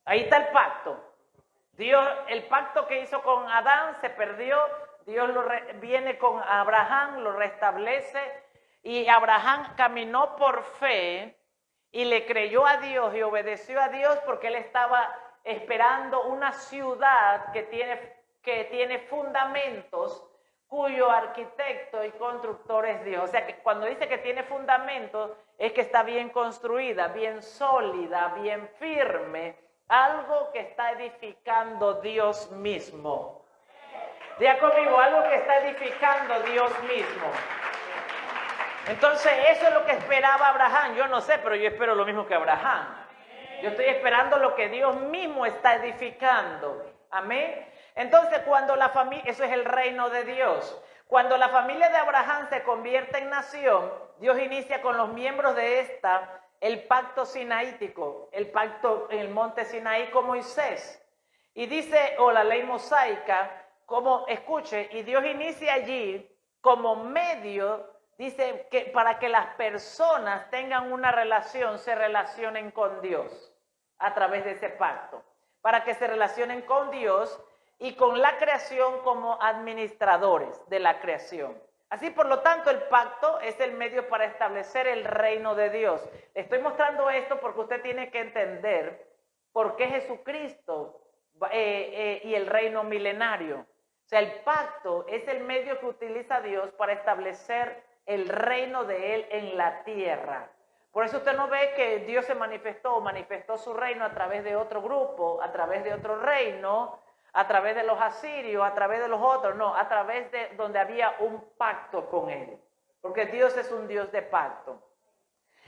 Ahí está el pacto. Dios, el pacto que hizo con Adán se perdió, Dios viene con Abraham, lo restablece y Abraham caminó por fe y le creyó a Dios y obedeció a Dios porque él estaba esperando una ciudad que tiene fundamentos, cuyo arquitecto y constructor es Dios. O sea, que cuando dice que tiene fundamentos, es que está bien construida, bien sólida, bien firme, algo que está edificando Dios mismo. Diga conmigo, algo que está edificando Dios mismo. Entonces, eso es lo que esperaba Abraham. Yo no sé, pero yo espero lo mismo que Abraham. Yo estoy esperando lo que Dios mismo está edificando. Amén. Entonces, cuando la familia, eso es el reino de Dios. Cuando la familia de Abraham se convierte en nación, Dios inicia con los miembros de esta el pacto sinaítico, el pacto en el monte Sinaí con Moisés. Y dice, o la ley mosaica, como, escuche, y Dios inicia allí como medio, dice, que para que las personas tengan una relación, se relacionen con Dios a través de ese pacto. Para que se relacionen con Dios y con la creación como administradores de la creación. Así, por lo tanto, el pacto es el medio para establecer el reino de Dios. Le estoy mostrando esto porque usted tiene que entender por qué Jesucristo y el reino milenario. O sea, el pacto es el medio que utiliza Dios para establecer el reino de Él en la tierra. Por eso usted no ve que Dios se manifestó su reino a través de otro grupo, a través de otro reino, a través de los asirios, a través de los otros, no, a través de donde había un pacto con Él, porque Dios es un Dios de pacto.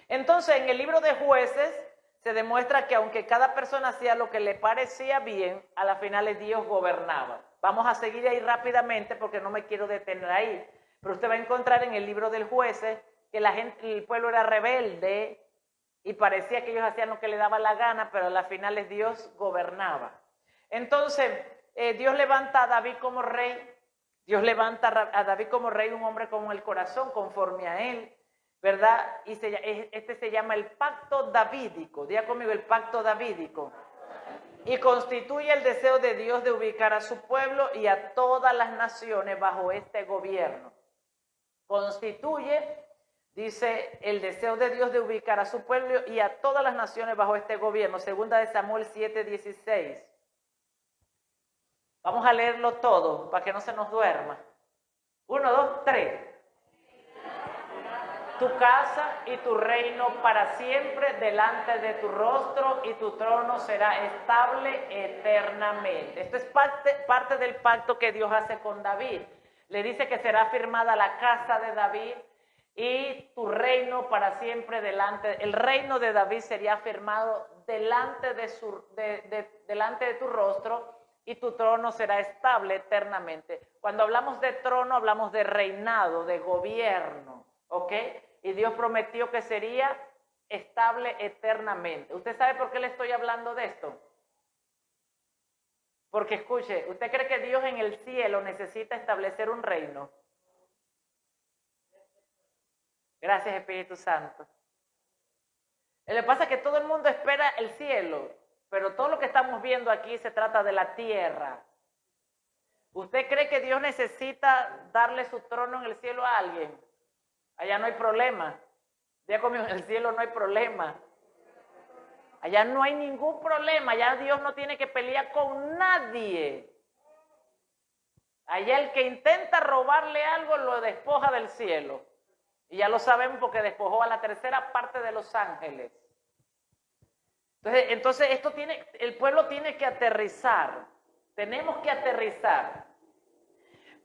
Entonces, en el libro de Jueces se demuestra que aunque cada persona hacía lo que le parecía bien, a la final Dios gobernaba. Vamos a seguir ahí rápidamente porque no me quiero detener ahí, pero usted va a encontrar en el libro del Jueces que el pueblo era rebelde y parecía que ellos hacían lo que le daba la gana, pero a la final Dios gobernaba. Entonces, Dios levanta a David como rey. Dios levanta a David como rey, un hombre con el corazón conforme a él, ¿verdad? Y este se llama el pacto davídico. Diga conmigo, el pacto davídico. Y constituye el deseo de Dios de ubicar a su pueblo y a todas las naciones bajo este gobierno. Constituye, dice, el deseo de Dios de ubicar a su pueblo y a todas las naciones bajo este gobierno. Segunda de Samuel 7:16. Vamos a leerlo todo para que no se nos duerma. 1, 2, 3. Tu casa y tu reino para siempre delante de tu rostro y tu trono será estable eternamente. Esto es parte del pacto que Dios hace con David. Le dice que será firmada la casa de David y tu reino para siempre delante. El reino de David sería firmado delante de tu rostro y tu trono será estable eternamente. Cuando hablamos de trono, hablamos de reinado, de gobierno, ¿ok? Y Dios prometió que sería estable eternamente. ¿Usted sabe por qué le estoy hablando de esto? Porque escuche, ¿usted cree que Dios en el cielo necesita establecer un reino? Gracias, Espíritu Santo. Lo que pasa es que todo el mundo espera el cielo, pero todo lo que estamos viendo aquí se trata de la tierra. ¿Usted cree que Dios necesita darle su trono en el cielo a alguien? Allá no hay problema. Diga conmigo, en el cielo no hay problema. Allá no hay ningún problema. Allá Dios no tiene que pelear con nadie. Allá el que intenta robarle algo lo despoja del cielo. Y ya lo sabemos porque despojó a la tercera parte de los ángeles. Entonces el pueblo tiene que aterrizar. Tenemos que aterrizar.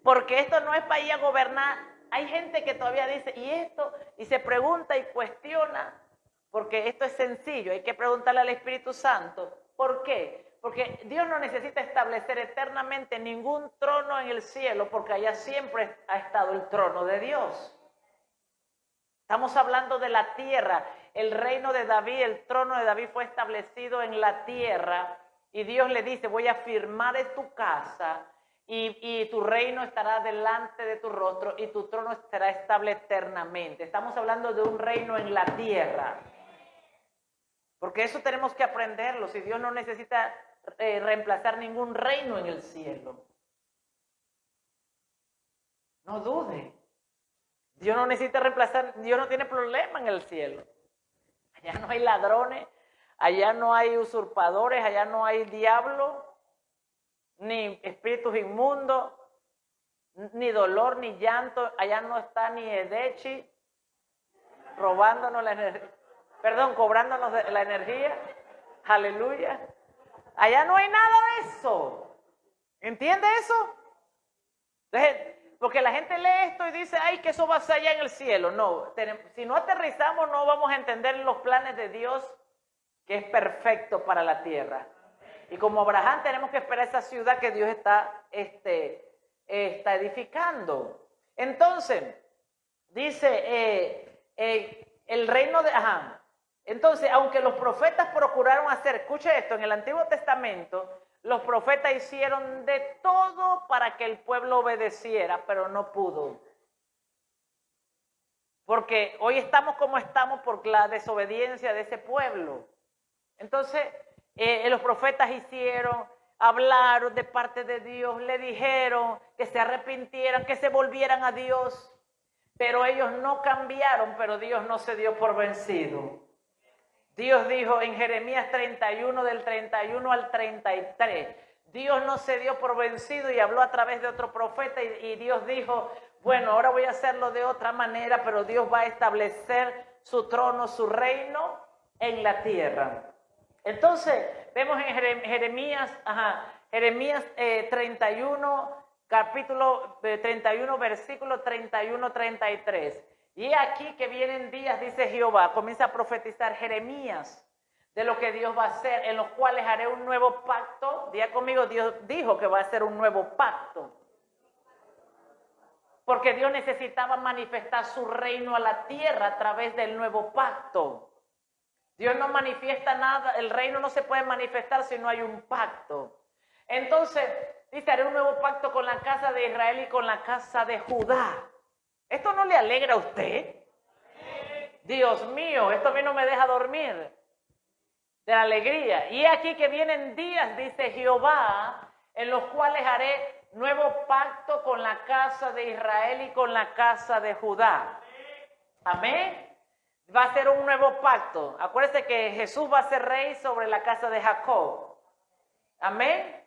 Porque esto no es para ir a gobernar. Hay gente que todavía dice, ¿y esto? Y se pregunta y cuestiona. Porque esto es sencillo. Hay que preguntarle al Espíritu Santo. ¿Por qué? Porque Dios no necesita establecer eternamente ningún trono en el cielo. Porque allá siempre ha estado el trono de Dios. Estamos hablando de la tierra. El reino de David, el trono de David fue establecido en la tierra. Y Dios le dice, voy a firmar en tu casa y tu reino estará delante de tu rostro y tu trono estará estable eternamente. Estamos hablando de un reino en la tierra. Porque eso tenemos que aprenderlo. Si Dios no necesita reemplazar ningún reino en el cielo. No dude. Dios no necesita reemplazar, Dios no tiene problema en el cielo. Allá no hay ladrones, allá no hay usurpadores, allá no hay diablo, ni espíritus inmundos, ni dolor, ni llanto. Allá no está ni Edechi robándonos la energía, cobrándonos la energía. Aleluya. Allá no hay nada de eso. ¿Entiende eso? Entonces, porque la gente lee esto y dice, ay, que eso va a ser allá en el cielo. No, si no aterrizamos no vamos a entender los planes de Dios, que es perfecto para la tierra. Y como Abraham tenemos que esperar esa ciudad que Dios está edificando. Entonces, dice, el reino de... Entonces, aunque los profetas procuraron hacer, escuche esto, en el Antiguo Testamento, los profetas hicieron de todo para que el pueblo obedeciera, pero no pudo. Porque hoy estamos como estamos por la desobediencia de ese pueblo. Entonces, los profetas hablaron de parte de Dios, le dijeron que se arrepintieran, que se volvieran a Dios. Pero ellos no cambiaron, pero Dios no se dio por vencido. Dios dijo en Jeremías 31, del 31 al 33, Dios no se dio por vencido y habló a través de otro profeta y Dios dijo, bueno, ahora voy a hacerlo de otra manera, pero Dios va a establecer su trono, su reino en la tierra. Entonces, vemos en Jeremías 31, capítulo 31, versículo 31-33. Y aquí que vienen días, dice Jehová, comienza a profetizar Jeremías de lo que Dios va a hacer, en los cuales haré un nuevo pacto. Diga conmigo, Dios dijo que va a hacer un nuevo pacto. Porque Dios necesitaba manifestar su reino a la tierra a través del nuevo pacto. Dios no manifiesta nada, el reino no se puede manifestar si no hay un pacto. Entonces, dice, haré un nuevo pacto con la casa de Israel y con la casa de Judá. ¿Esto no le alegra a usted? Dios mío, esto a mí no me deja dormir de la alegría. Y aquí que vienen días, dice Jehová, en los cuales haré nuevo pacto con la casa de Israel y con la casa de Judá. Amén. Va a ser un nuevo pacto. Acuérdense que Jesús va a ser rey sobre la casa de Jacob. Amén.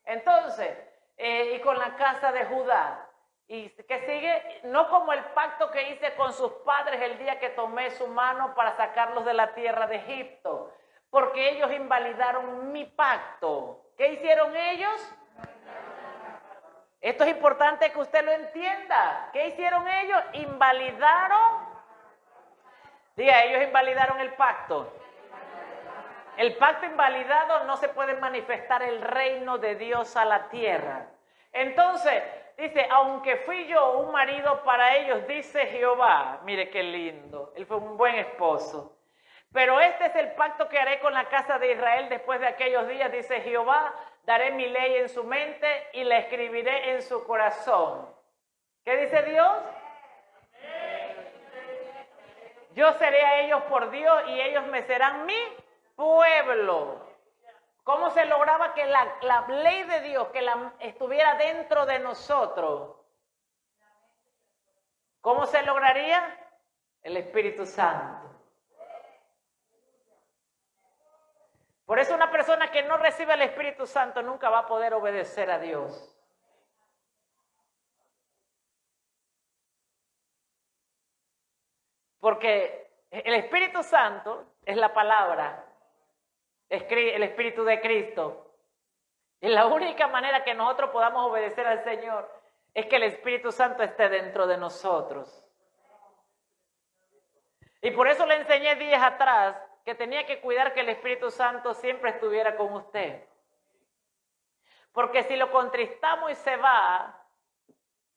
Entonces, y con la casa de Judá. Y que sigue, no como el pacto que hice con sus padres el día que tomé su mano para sacarlos de la tierra de Egipto, porque ellos invalidaron mi pacto. ¿Qué hicieron ellos? Esto es importante que usted lo entienda. ¿Qué hicieron ellos? Invalidaron. Diga, ellos invalidaron el pacto. El pacto invalidado no se puede manifestar el reino de Dios a la tierra. Entonces, dice, aunque fui yo un marido para ellos, dice Jehová. Mire qué lindo, él fue un buen esposo. Pero este es el pacto que haré con la casa de Israel después de aquellos días, dice Jehová. Daré mi ley en su mente y la escribiré en su corazón. ¿Qué dice Dios? Yo seré a ellos por Dios y ellos me serán mi pueblo. ¿Cómo se lograba que la ley de Dios estuviera dentro de nosotros? ¿Cómo se lograría? El Espíritu Santo. Por eso una persona que no recibe el Espíritu Santo nunca va a poder obedecer a Dios. Porque el Espíritu Santo es la palabra, es el Espíritu de Cristo. Y la única manera que nosotros podamos obedecer al Señor es que el Espíritu Santo esté dentro de nosotros. Y por eso le enseñé días atrás que tenía que cuidar que el Espíritu Santo siempre estuviera con usted. Porque si lo contristamos y se va,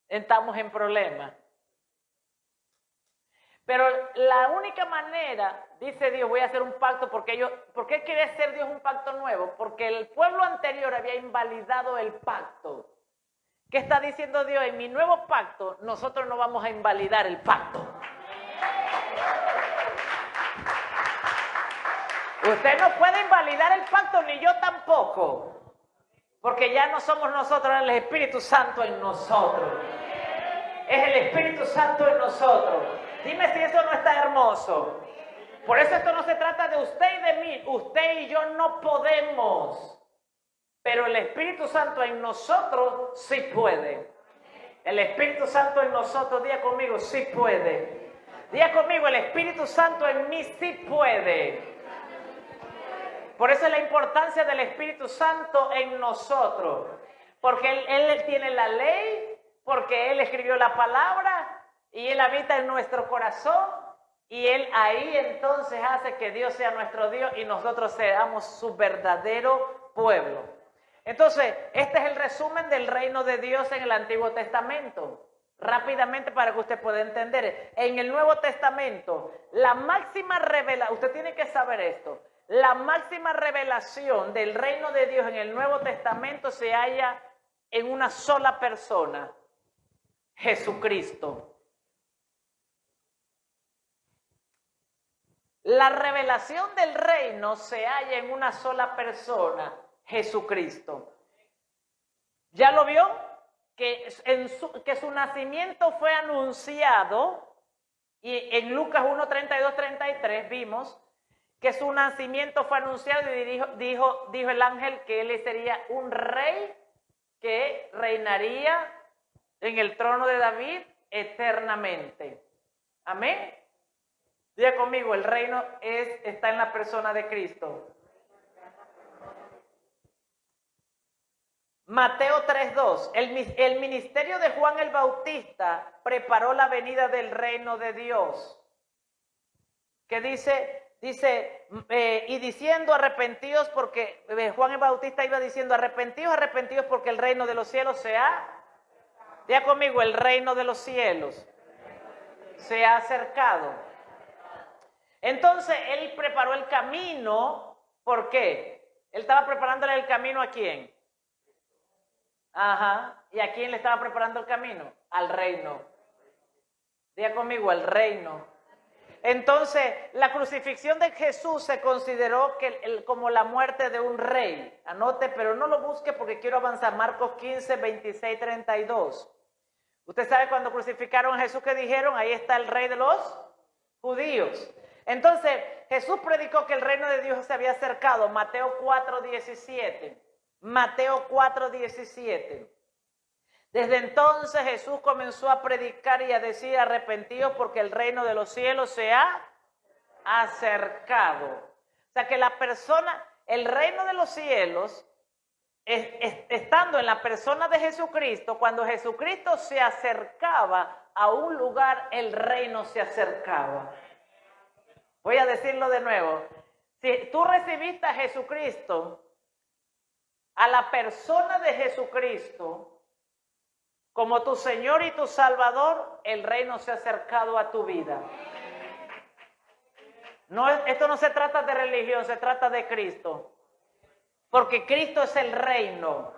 estamos en problemas. Pero la única manera, dice Dios, voy a hacer un pacto, ¿por qué quiere hacer Dios un pacto nuevo? Porque el pueblo anterior había invalidado el pacto. ¿Qué está diciendo Dios? En mi nuevo pacto, nosotros no vamos a invalidar el pacto. Usted no puede invalidar el pacto, ni yo tampoco. Porque ya no somos nosotros, es el Espíritu Santo en nosotros. Es el Espíritu Santo en nosotros. Dime si eso no está hermoso. Por eso esto no se trata de usted y de mí. Usted y yo no podemos. Pero el Espíritu Santo en nosotros sí puede. El Espíritu Santo en nosotros, diga conmigo, sí puede. Diga conmigo, el Espíritu Santo en mí sí puede. Por eso es la importancia del Espíritu Santo en nosotros. Porque Él tiene la ley, porque Él escribió la palabra y Él habita en nuestro corazón. Y Él ahí entonces hace que Dios sea nuestro Dios y nosotros seamos su verdadero pueblo. Entonces, este es el resumen del reino de Dios en el Antiguo Testamento. Rápidamente para que usted pueda entender. En el Nuevo Testamento, la máxima revelación, usted tiene que saber esto, la máxima revelación del reino de Dios en el Nuevo Testamento se halla en una sola persona, Jesucristo. La revelación del reino se halla en una sola persona, Jesucristo. ¿Ya lo vio? Que su nacimiento fue anunciado, y en Lucas 1, 32, 33 vimos que su nacimiento fue anunciado y dijo el ángel que él sería un rey que reinaría en el trono de David eternamente. Amén. Diga conmigo, el reino está en la persona de Cristo. Mateo 3:2, el ministerio de Juan el Bautista preparó la venida del reino de Dios. Que dice, y diciendo arrepentidos porque, Juan el Bautista iba diciendo arrepentidos porque el reino de los cielos se ha, diga conmigo, el reino de los cielos se ha acercado. Entonces él preparó el camino, ¿por qué? Él estaba preparándole el camino ¿a quién? Ajá, ¿y a quién le estaba preparando el camino? Al reino. Diga conmigo, al reino. Entonces, la crucifixión de Jesús se consideró como la muerte de un rey. Anote, pero no lo busque porque quiero avanzar. Marcos 15, 26, 32. Usted sabe cuando crucificaron a Jesús, ¿qué dijeron? Ahí está el rey de los judíos. Entonces, Jesús predicó que el reino de Dios se había acercado. Mateo 4, 17. Mateo 4, 17. Desde entonces Jesús comenzó a predicar y a decir arrepentidos porque el reino de los cielos se ha acercado. O sea que la persona, el reino de los cielos, estando en la persona de Jesucristo, cuando Jesucristo se acercaba a un lugar, el reino se acercaba. Voy a decirlo de nuevo. Si tú recibiste a Jesucristo, a la persona de Jesucristo, como tu Señor y tu Salvador, el reino se ha acercado a tu vida. No, esto no se trata de religión, se trata de Cristo. Porque Cristo es el reino.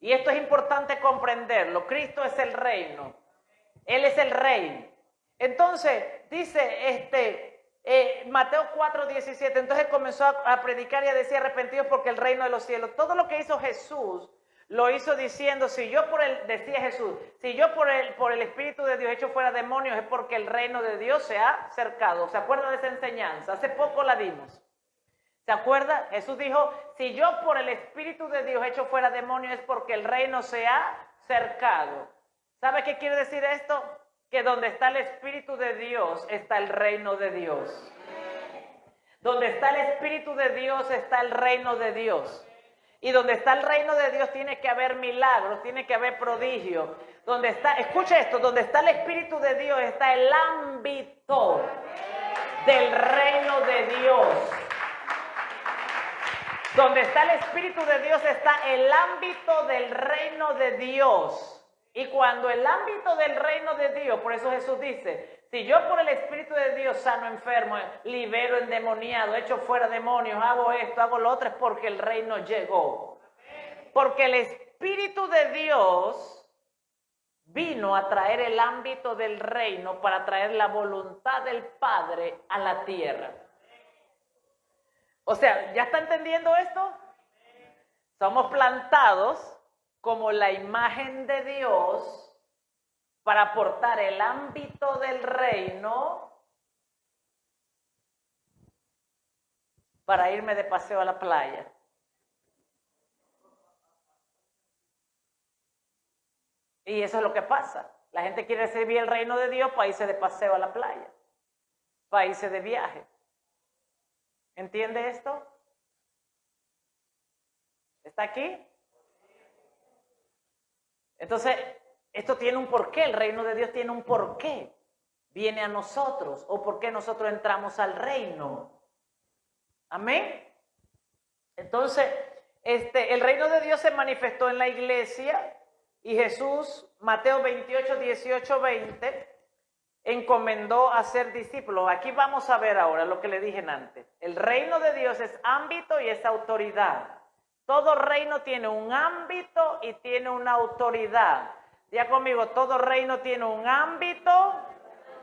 Y esto es importante comprenderlo. Cristo es el reino. Él es el rey. Entonces, dice Mateo 4:17, entonces comenzó a predicar y a decir arrepentidos porque el reino de los cielos. Todo lo que hizo Jesús, lo hizo diciendo, decía Jesús, si yo por el Espíritu de Dios echo fuera demonios es porque el reino de Dios se ha acercado. ¿Se acuerda de esa enseñanza? Hace poco la dimos. ¿Se acuerda? Jesús dijo, si yo por el Espíritu de Dios echo fuera demonios es porque el reino se ha acercado. ¿Sabe qué quiere decir esto? Que donde está el Espíritu de Dios está el reino de Dios. Donde está el Espíritu de Dios está el reino de Dios. Y donde está el reino de Dios tiene que haber milagros, tiene que haber prodigios. Donde está, escuche esto, donde está el Espíritu de Dios está el ámbito del reino de Dios. Donde está el Espíritu de Dios está el ámbito del reino de Dios. Y cuando el ámbito del reino de Dios, por eso Jesús dice, si yo por el Espíritu de Dios sano enfermo, libero endemoniado, echo fuera demonios, hago esto, hago lo otro, es porque el reino llegó. Porque el Espíritu de Dios vino a traer el ámbito del reino para traer la voluntad del Padre a la tierra. O sea, ¿ya está entendiendo esto? Somos plantados como la imagen de Dios para aportar el ámbito del reino para irme de paseo a la playa. Y eso es lo que pasa. La gente quiere recibir el reino de Dios para irse de paseo a la playa, para irse de viaje. ¿Entiende esto? ¿Está aquí? Entonces, esto tiene un porqué, el reino de Dios tiene un porqué. Viene a nosotros, o por qué nosotros entramos al reino. Amén. Entonces, el reino de Dios se manifestó en la iglesia y Jesús, Mateo 28, 18, 20, encomendó a ser discípulos. Aquí vamos a ver ahora lo que le dije antes. El reino de Dios es ámbito y es autoridad. Todo reino tiene un ámbito y tiene una autoridad. Diga conmigo, todo reino tiene un ámbito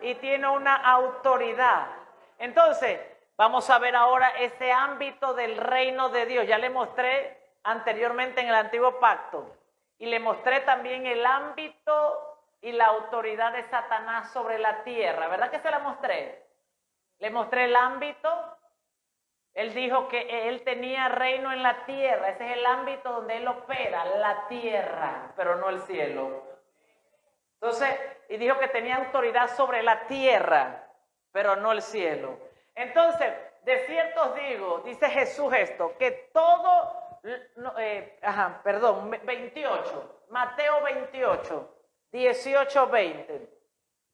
y tiene una autoridad. Entonces, vamos a ver ahora ese ámbito del reino de Dios. Ya le mostré anteriormente en el Antiguo Pacto. Y le mostré también el ámbito y la autoridad de Satanás sobre la tierra. ¿Verdad que se la mostré? Le mostré el ámbito. Él dijo que él tenía reino en la tierra. Ese es el ámbito donde él opera, la tierra, pero no el cielo. Entonces, y dijo que tenía autoridad sobre la tierra, pero no el cielo. Entonces, de cierto os digo, dice Jesús esto, que todo, 28, Mateo 28, 18, 20.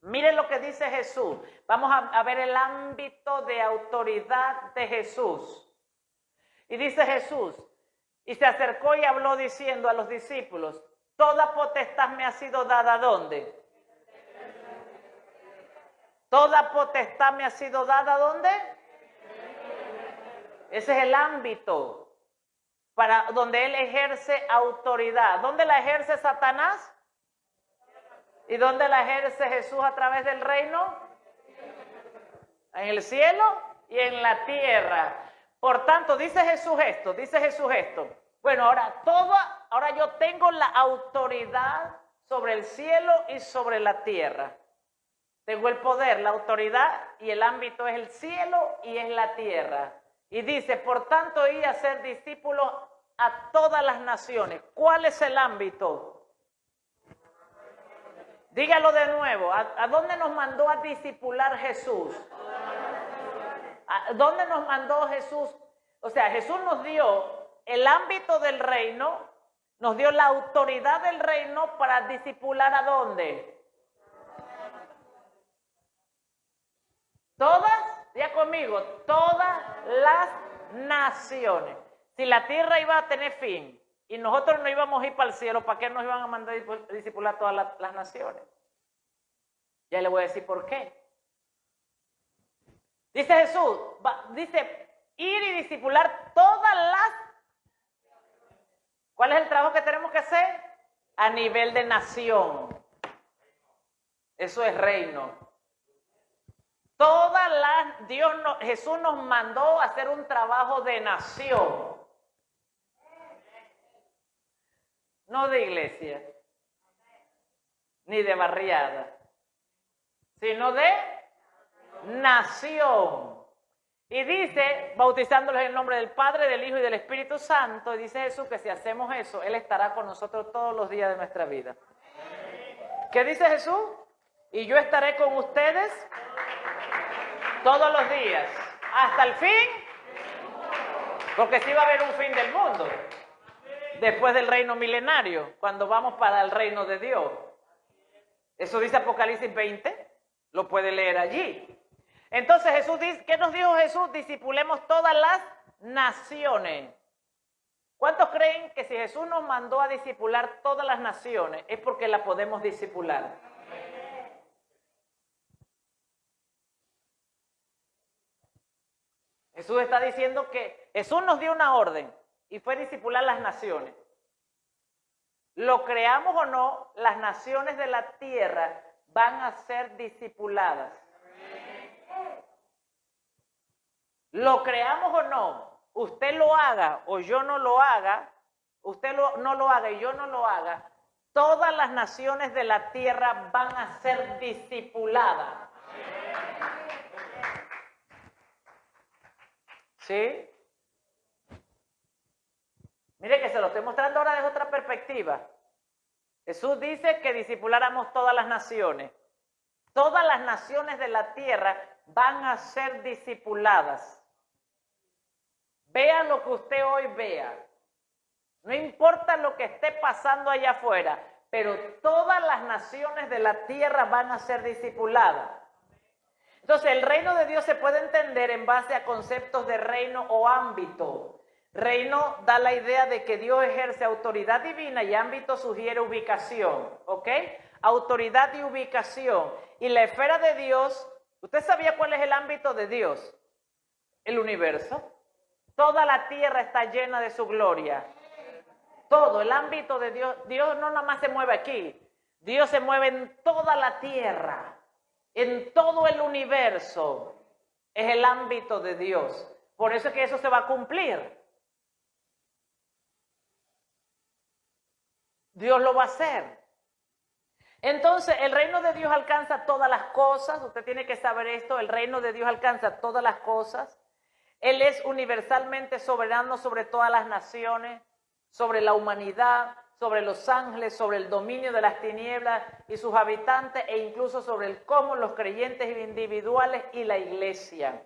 Miren lo que dice Jesús. Vamos a ver el ámbito de autoridad de Jesús. Y dice Jesús, y se acercó y habló diciendo a los discípulos, toda potestad me ha sido dada, ¿dónde? Toda potestad me ha sido dada, ¿dónde? Ese es el ámbito para donde él ejerce autoridad. ¿Dónde la ejerce Satanás? ¿Y dónde la ejerce Jesús a través del reino? En el cielo y en la tierra. Por tanto, dice Jesús esto. Bueno, ahora yo tengo la autoridad sobre el cielo y sobre la tierra. Tengo el poder, la autoridad y el ámbito es el cielo y es la tierra. Y dice, por tanto, ir a ser discípulos a todas las naciones. ¿Cuál es el ámbito? Dígalo de nuevo. ¿A dónde nos mandó a discipular Jesús? ¿A dónde nos mandó Jesús? O sea, Jesús nos dio el ámbito del reino, nos dio la autoridad del reino para discipular ¿a dónde? Todas, ya conmigo, todas las naciones. Si la tierra iba a tener fin y nosotros no íbamos a ir para el cielo, ¿para qué nos iban a mandar a discipular todas las naciones? Ya le voy a decir por qué. Dice Jesús, dice ir y discipular todas las... ¿Cuál es el trabajo que tenemos que hacer? A nivel de nación. Eso es reino. Jesús nos mandó a hacer un trabajo de nación. No de iglesia, ni de barriada, sino de nación. Y dice, bautizándolos en el nombre del Padre, del Hijo y del Espíritu Santo, y dice Jesús que si hacemos eso, Él estará con nosotros todos los días de nuestra vida. ¿Qué dice Jesús? Y yo estaré con ustedes todos los días, hasta el fin, porque sí va a haber un fin del mundo, después del reino milenario, cuando vamos para el reino de Dios. Eso dice Apocalipsis 20, lo puede leer allí. Entonces Jesús dice, ¿qué nos dijo Jesús? Discipulemos todas las naciones. ¿Cuántos creen que si Jesús nos mandó a discipular todas las naciones es porque la podemos discipular? Jesús está diciendo que Jesús nos dio una orden y fue discipular las naciones. Lo creamos o no, las naciones de la tierra van a ser discipuladas. Lo creamos o no, usted lo haga o yo no lo haga, no lo haga y yo no lo haga, todas las naciones de la tierra van a ser discipuladas. ¿Sí? Mire que se lo estoy mostrando ahora desde otra perspectiva. Jesús dice que discipuláramos todas las naciones. Todas las naciones de la tierra van a ser discipuladas. Vea lo que usted hoy vea. No importa lo que esté pasando allá afuera, pero todas las naciones de la tierra van a ser discipuladas. Entonces, el reino de Dios se puede entender en base a conceptos de reino o ámbito. Reino da la idea de que Dios ejerce autoridad divina y ámbito sugiere ubicación, ¿ok? Autoridad y ubicación. Y la esfera de Dios, ¿usted sabía cuál es el ámbito de Dios? El universo. Toda la tierra está llena de su gloria. Todo, el ámbito de Dios. Dios no nada más se mueve aquí. Dios se mueve en toda la tierra. En todo el universo. Es el ámbito de Dios. Por eso es que eso se va a cumplir. Dios lo va a hacer. Entonces, el reino de Dios alcanza todas las cosas. Usted tiene que saber esto. El reino de Dios alcanza todas las cosas. Él es universalmente soberano sobre todas las naciones, sobre la humanidad, sobre los ángeles, sobre el dominio de las tinieblas y sus habitantes, e incluso sobre el cómo los creyentes individuales y la iglesia.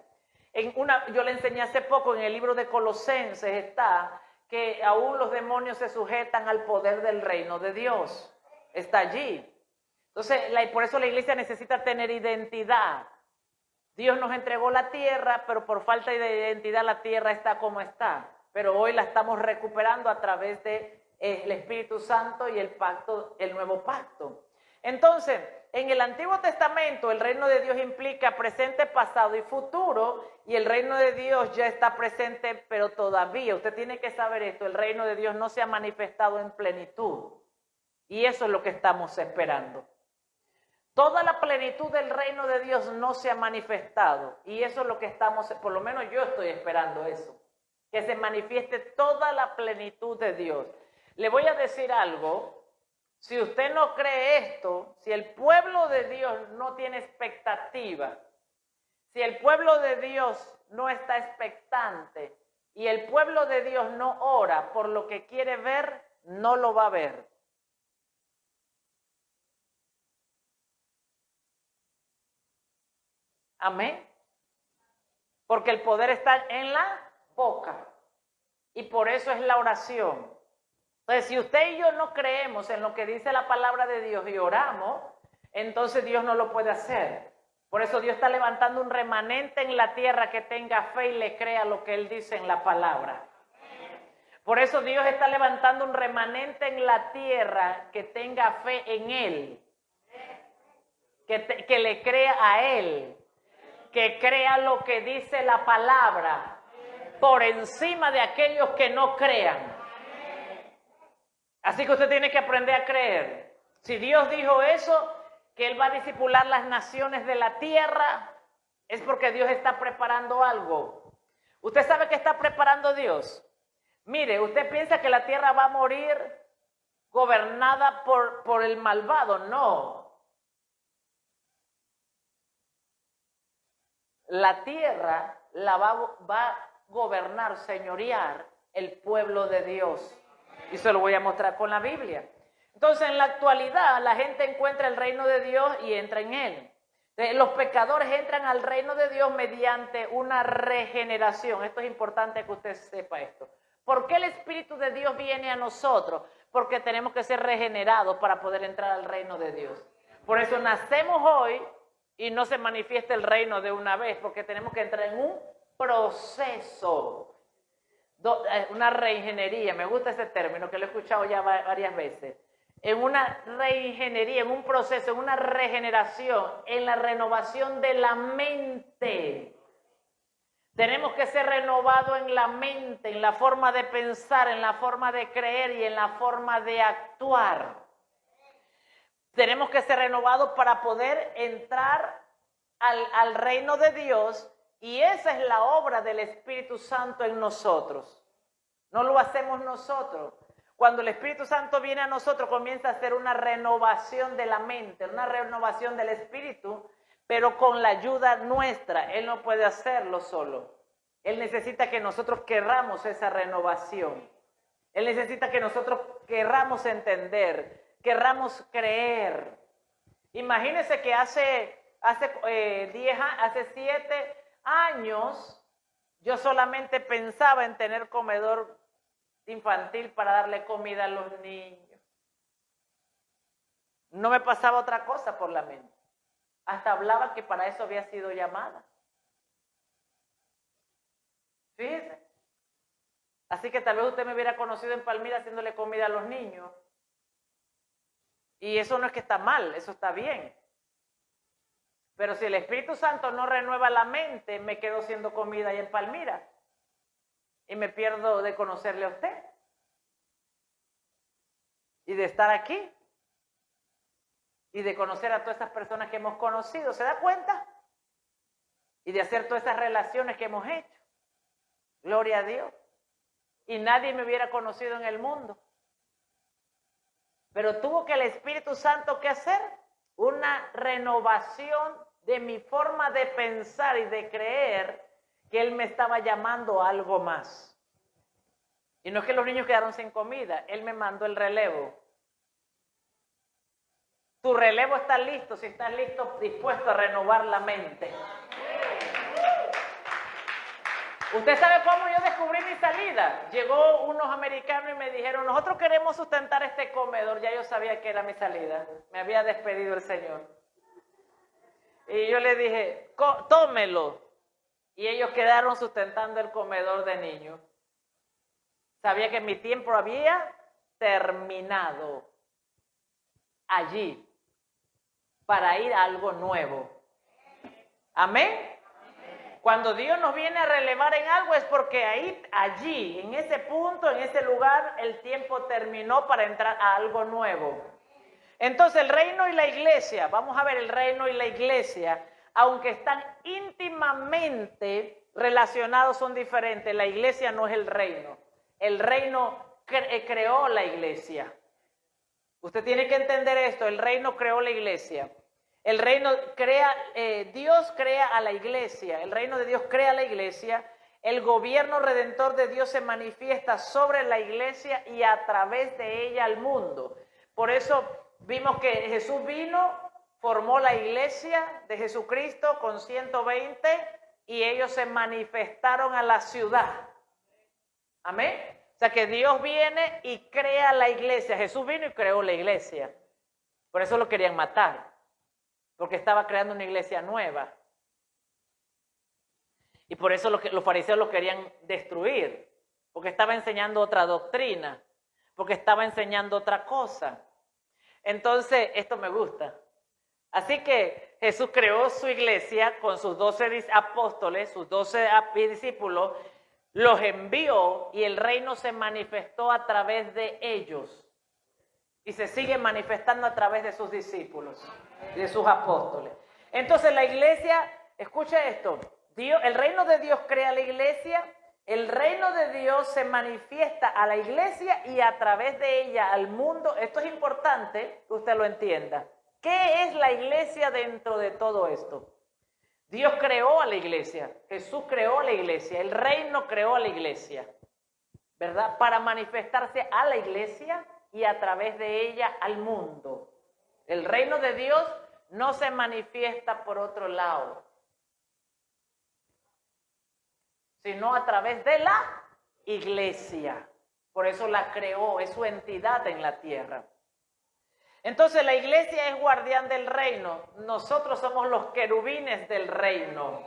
Yo le enseñé hace poco en el libro de Colosenses está que aún los demonios se sujetan al poder del reino de Dios. Está allí. Entonces, por eso la iglesia necesita tener identidad. Dios nos entregó la tierra, pero por falta de identidad la tierra está como está. Pero hoy la estamos recuperando a través del Espíritu Santo y el nuevo pacto. Entonces, en el Antiguo Testamento el reino de Dios implica presente, pasado y futuro, y el reino de Dios ya está presente, pero todavía, usted tiene que saber esto, el reino de Dios no se ha manifestado en plenitud. Y eso es lo que estamos esperando. Toda la plenitud del reino de Dios no se ha manifestado, y eso es lo que estamos, por lo menos yo estoy esperando eso, que se manifieste toda la plenitud de Dios. Le voy a decir algo, si usted no cree esto, si el pueblo de Dios no tiene expectativa, si el pueblo de Dios no está expectante y el pueblo de Dios no ora por lo que quiere ver, no lo va a ver. Amén. Porque el poder está en la boca. Y por eso es la oración. Entonces, si usted y yo no creemos en lo que dice la palabra de Dios y oramos, entonces Dios no lo puede hacer. Por eso Dios está levantando un remanente en la tierra que tenga fe y le crea lo que Él dice en la palabra. Por eso Dios está levantando un remanente en la tierra que tenga fe en Él. Que le crea a Él. Que crea lo que dice la palabra por encima de aquellos que no crean. Así que usted tiene que aprender a creer. Si Dios dijo eso, que Él va a discipular las naciones de la tierra, es porque Dios está preparando algo. ¿Usted sabe qué está preparando Dios? Mire, usted piensa que la tierra va a morir gobernada por el malvado. No. La tierra la va a gobernar, señorear el pueblo de Dios. Y se lo voy a mostrar con la Biblia. Entonces, en la actualidad, la gente encuentra el reino de Dios y entra en él. Los pecadores entran al reino de Dios mediante una regeneración. Esto es importante que usted sepa esto. ¿Por qué el Espíritu de Dios viene a nosotros? Porque tenemos que ser regenerados para poder entrar al reino de Dios. Por eso nacemos hoy y no se manifiesta el reino de una vez, porque tenemos que entrar en un proceso, una reingeniería. Me gusta ese término, que lo he escuchado ya varias veces. En una reingeniería, en un proceso, en una regeneración, en la renovación de la mente. Tenemos que ser renovados en la mente, en la forma de pensar, en la forma de creer y en la forma de actuar. Tenemos que ser renovados para poder entrar al reino de Dios, y esa es la obra del Espíritu Santo en nosotros. No lo hacemos nosotros. Cuando el Espíritu Santo viene a nosotros, comienza a hacer una renovación de la mente, una renovación del espíritu, pero con la ayuda nuestra. Él no puede hacerlo solo. Él necesita que nosotros querramos esa renovación. Él necesita que nosotros querramos entender, querramos creer. Imagínense que hace 7 años yo solamente pensaba en tener comedor infantil para darle comida a los niños. No me pasaba otra cosa por la mente. Hasta hablaba que para eso había sido llamada. Fíjese. Así que tal vez usted me hubiera conocido en Palmira haciéndole comida a los niños. Y eso no es que está mal, eso está bien. Pero si el Espíritu Santo no renueva la mente, me quedo siendo comida ahí en Palmira. Y me pierdo de conocerle a usted. Y de estar aquí. Y de conocer a todas esas personas que hemos conocido. ¿Se da cuenta? Y de hacer todas esas relaciones que hemos hecho. Gloria a Dios. Y nadie me hubiera conocido en el mundo. Pero tuvo que el Espíritu Santo que hacer una renovación de mi forma de pensar y de creer que Él me estaba llamando a algo más. Y no es que los niños quedaron sin comida, Él me mandó el relevo. Tu relevo está listo si estás listo, dispuesto a renovar la mente. ¿Usted sabe cómo yo descubrí mi salida? Llegó unos americanos y me dijeron, nosotros queremos sustentar este comedor. Ya yo sabía que era mi salida. Me había despedido el Señor. Y yo le dije, tómelo. Y ellos quedaron sustentando el comedor de niños. Sabía que mi tiempo había terminado allí para ir a algo nuevo. Amén. Cuando Dios nos viene a relevar en algo es porque allí, en ese punto, en ese lugar, el tiempo terminó para entrar a algo nuevo. Entonces el reino y la iglesia, vamos a ver el reino y la iglesia, aunque están íntimamente relacionados, son diferentes. La iglesia no es el reino. El reino creó la iglesia. Usted tiene que entender esto, el reino creó la iglesia. El reino crea, Dios crea a la iglesia, el reino de Dios crea a la iglesia, el gobierno redentor de Dios se manifiesta sobre la iglesia y a través de ella al mundo. Por eso vimos que Jesús vino, formó la iglesia de Jesucristo con 120 y ellos se manifestaron a la ciudad. Amén. O sea que Dios viene y crea la iglesia. Jesús vino y creó la iglesia. Por eso lo querían matar. Porque estaba creando una iglesia nueva. Y por eso los fariseos lo querían destruir. Porque estaba enseñando otra doctrina. Porque estaba enseñando otra cosa. Entonces, esto me gusta. Así que Jesús creó su iglesia con sus 12 apóstoles, sus 12 discípulos. Los envió y el reino se manifestó a través de ellos. Y se sigue manifestando a través de sus discípulos, de sus apóstoles. Entonces la iglesia escuche esto, el reino de Dios crea la iglesia, el reino de Dios se manifiesta a la iglesia y a través de ella al mundo. Esto es importante que usted lo entienda. ¿Qué es la iglesia dentro de todo esto? Dios creó a la iglesia, Jesús creó a la iglesia, el reino creó a la iglesia, ¿verdad? Para manifestarse a la iglesia y a través de ella al mundo. El reino de Dios no se manifiesta por otro lado, sino a través de la iglesia. Por eso la creó, es su entidad en la tierra. Entonces la iglesia es guardián del reino. Nosotros somos los querubines del reino.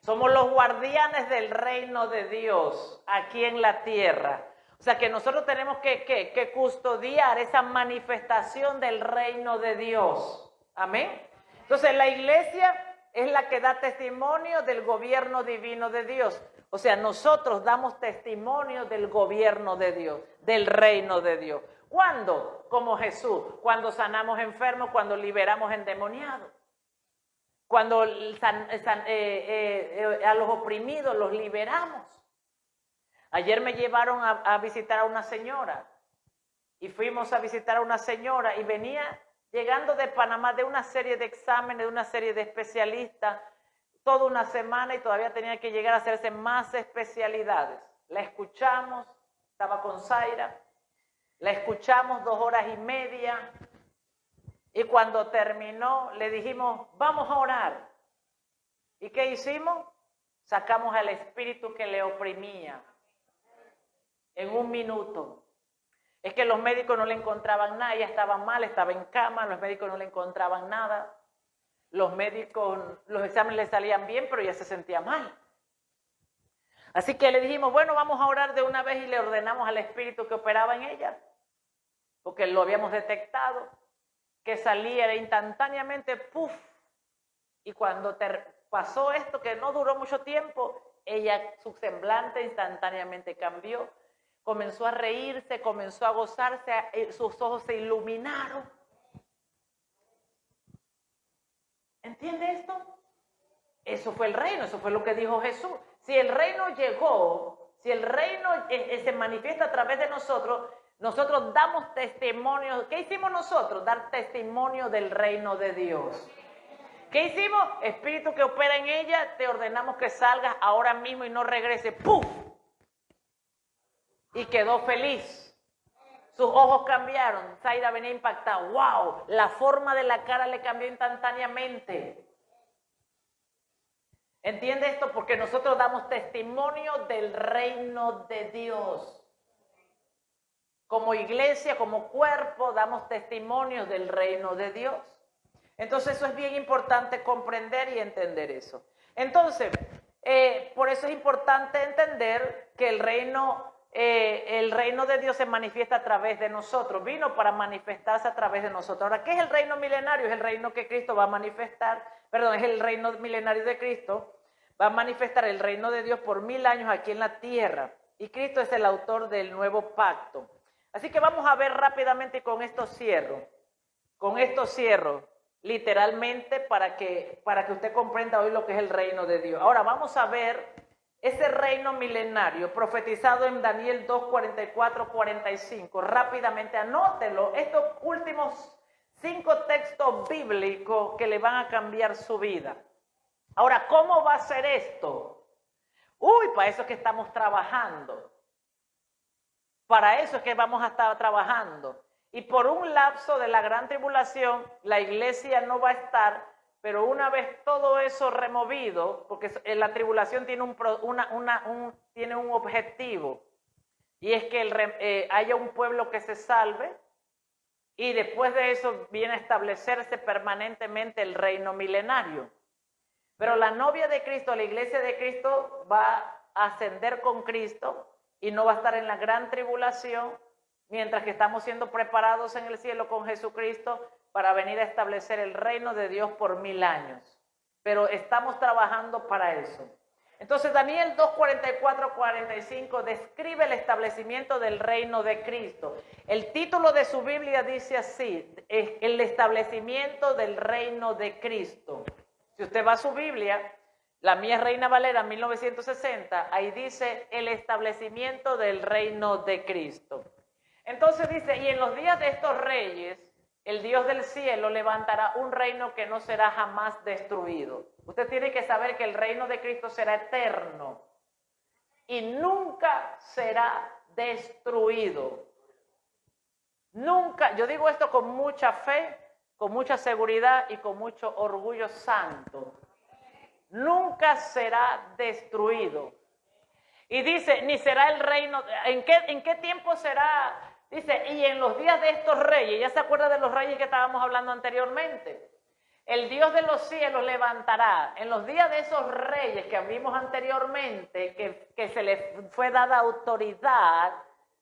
Somos los guardianes del reino de Dios aquí en la tierra. O sea que nosotros tenemos que custodiar esa manifestación del reino de Dios. Amén. Entonces la iglesia es la que da testimonio del gobierno divino de Dios. O sea, nosotros damos testimonio del gobierno de Dios, del reino de Dios. ¿Cuándo? Como Jesús, cuando sanamos enfermos, cuando liberamos endemoniados, cuando a los oprimidos los liberamos. Ayer me llevaron a visitar a una señora y fuimos a visitar a una señora y venía llegando de Panamá de una serie de exámenes, de una serie de especialistas, toda una semana y todavía tenía que llegar a hacerse más especialidades. La escuchamos, estaba con Zaira. La escuchamos 2 horas y media y cuando terminó le dijimos, vamos a orar. ¿Y qué hicimos? Sacamos al espíritu que le oprimía en 1 minuto. Es que los médicos no le encontraban nada, ella estaba mal, estaba en cama, los médicos no le encontraban nada. Los médicos, los exámenes le salían bien, pero ella se sentía mal. Así que le dijimos, bueno, vamos a orar de una vez y le ordenamos al espíritu que operaba en ella, porque lo habíamos detectado, que salía instantáneamente, ¡puf! Y cuando pasó esto, que no duró mucho tiempo, su semblante instantáneamente cambió, comenzó a reírse, comenzó a gozarse, sus ojos se iluminaron. ¿Entiende esto? Eso fue el reino, eso fue lo que dijo Jesús. Si el reino llegó, si el reino se manifiesta a través de nosotros, nosotros damos testimonio. ¿Qué hicimos nosotros? Dar testimonio del reino de Dios. ¿Qué hicimos? Espíritu que opera en ella, te ordenamos que salgas ahora mismo y no regrese. ¡Puf! Y quedó feliz. Sus ojos cambiaron. Zaira venía impactada. ¡Wow! La forma de la cara le cambió instantáneamente. ¿Entiende esto? Porque nosotros damos testimonio del reino de Dios. Como iglesia, como cuerpo, damos testimonio del reino de Dios. Entonces eso es bien importante comprender y entender eso. Entonces, por eso es importante entender que el reino de Dios se manifiesta a través de nosotros. Vino para manifestarse a través de nosotros. Ahora, ¿qué es el reino milenario? Es el reino que Cristo va a manifestar. Perdón, es el reino milenario de Cristo. Va a manifestar el reino de Dios por 1000 años aquí en la tierra. Y Cristo es el autor del nuevo pacto. Así que vamos a ver rápidamente y con esto cierro. Con esto cierro, literalmente, para que usted comprenda hoy lo que es el reino de Dios. Ahora vamos a ver ese reino milenario profetizado en Daniel 2, 44, 45. Rápidamente, anótelo. Estos últimos 5 textos bíblicos que le van a cambiar su vida. Ahora, ¿cómo va a ser esto? Para eso es que estamos trabajando. Para eso es que vamos a estar trabajando. Y por un lapso de la gran tribulación, la iglesia no va a estar, pero una vez todo eso removido, porque la tribulación tiene un objetivo, y es que haya un pueblo que se salve, y después de eso viene a establecerse permanentemente el reino milenario. Pero la novia de Cristo, la iglesia de Cristo, va a ascender con Cristo y no va a estar en la gran tribulación, mientras que estamos siendo preparados en el cielo con Jesucristo para venir a establecer el reino de Dios por 1000 años. Pero estamos trabajando para eso. Entonces Daniel 2, 44, 45 describe el establecimiento del reino de Cristo. El título de su Biblia dice así: el establecimiento del reino de Cristo. Si usted va a su Biblia, la mía es Reina Valera 1960, ahí dice el establecimiento del reino de Cristo. Entonces dice, y en los días de estos reyes, el Dios del cielo levantará un reino que no será jamás destruido. Usted tiene que saber que el reino de Cristo será eterno y nunca será destruido. Nunca, yo digo esto con mucha fe, con mucha seguridad y con mucho orgullo santo. Nunca será destruido. Y dice, ni será el reino, ¿en qué tiempo será? Dice, y en los días de estos reyes, ya se acuerda de los reyes que estábamos hablando anteriormente. El Dios de los cielos levantará, en los días de esos reyes que vimos anteriormente, que se les fue dada autoridad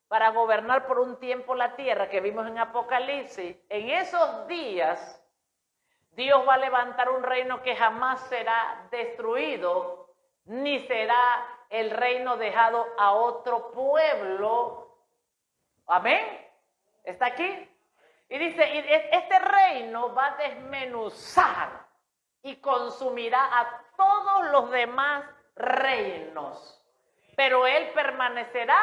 para gobernar por un tiempo la tierra, que vimos en Apocalipsis, en esos días Dios va a levantar un reino que jamás será destruido, ni será el reino dejado a otro pueblo. Amén. ¿Está aquí? Y dice, y este reino va a desmenuzar y consumirá a todos los demás reinos, pero él permanecerá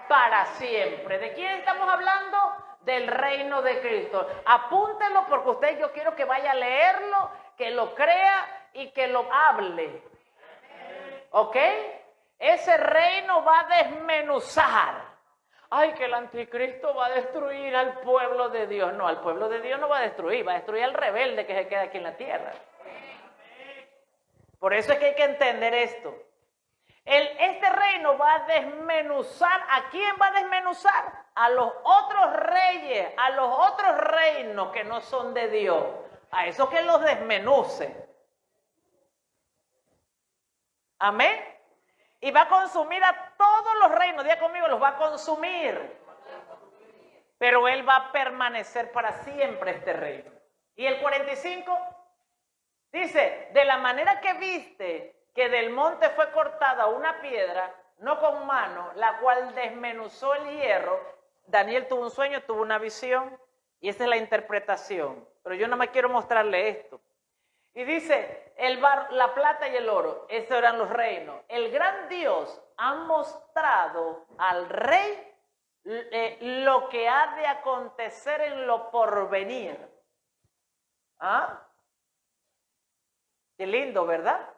para siempre. ¿De quién estamos hablando? Del reino de Cristo. Apúntelo porque yo quiero que vaya a leerlo, que lo crea y que lo hable. ¿Ok? Ese reino va a desmenuzar. Ay, que el anticristo va a destruir al pueblo de Dios. No, al pueblo de Dios no va a destruir al rebelde que se queda aquí en la tierra. Por eso es que hay que entender esto. Este reino va a desmenuzar. ¿A quién va a desmenuzar? A los otros reyes, a los otros reinos que no son de Dios. A esos que los desmenuce. Amén. Y va a consumir a todos los reinos. Diga conmigo, los va a consumir. Pero él va a permanecer para siempre este reino. Y el 45 dice, de la manera que viste que del monte fue cortada una piedra, no con mano, la cual desmenuzó el hierro. Daniel tuvo un sueño, tuvo una visión, y esa es la interpretación. Pero yo nada más quiero mostrarle esto. Y dice, la plata y el oro, esos eran los reinos. El gran Dios ha mostrado al rey lo que ha de acontecer en lo porvenir. ¿Ah? Qué lindo, ¿verdad?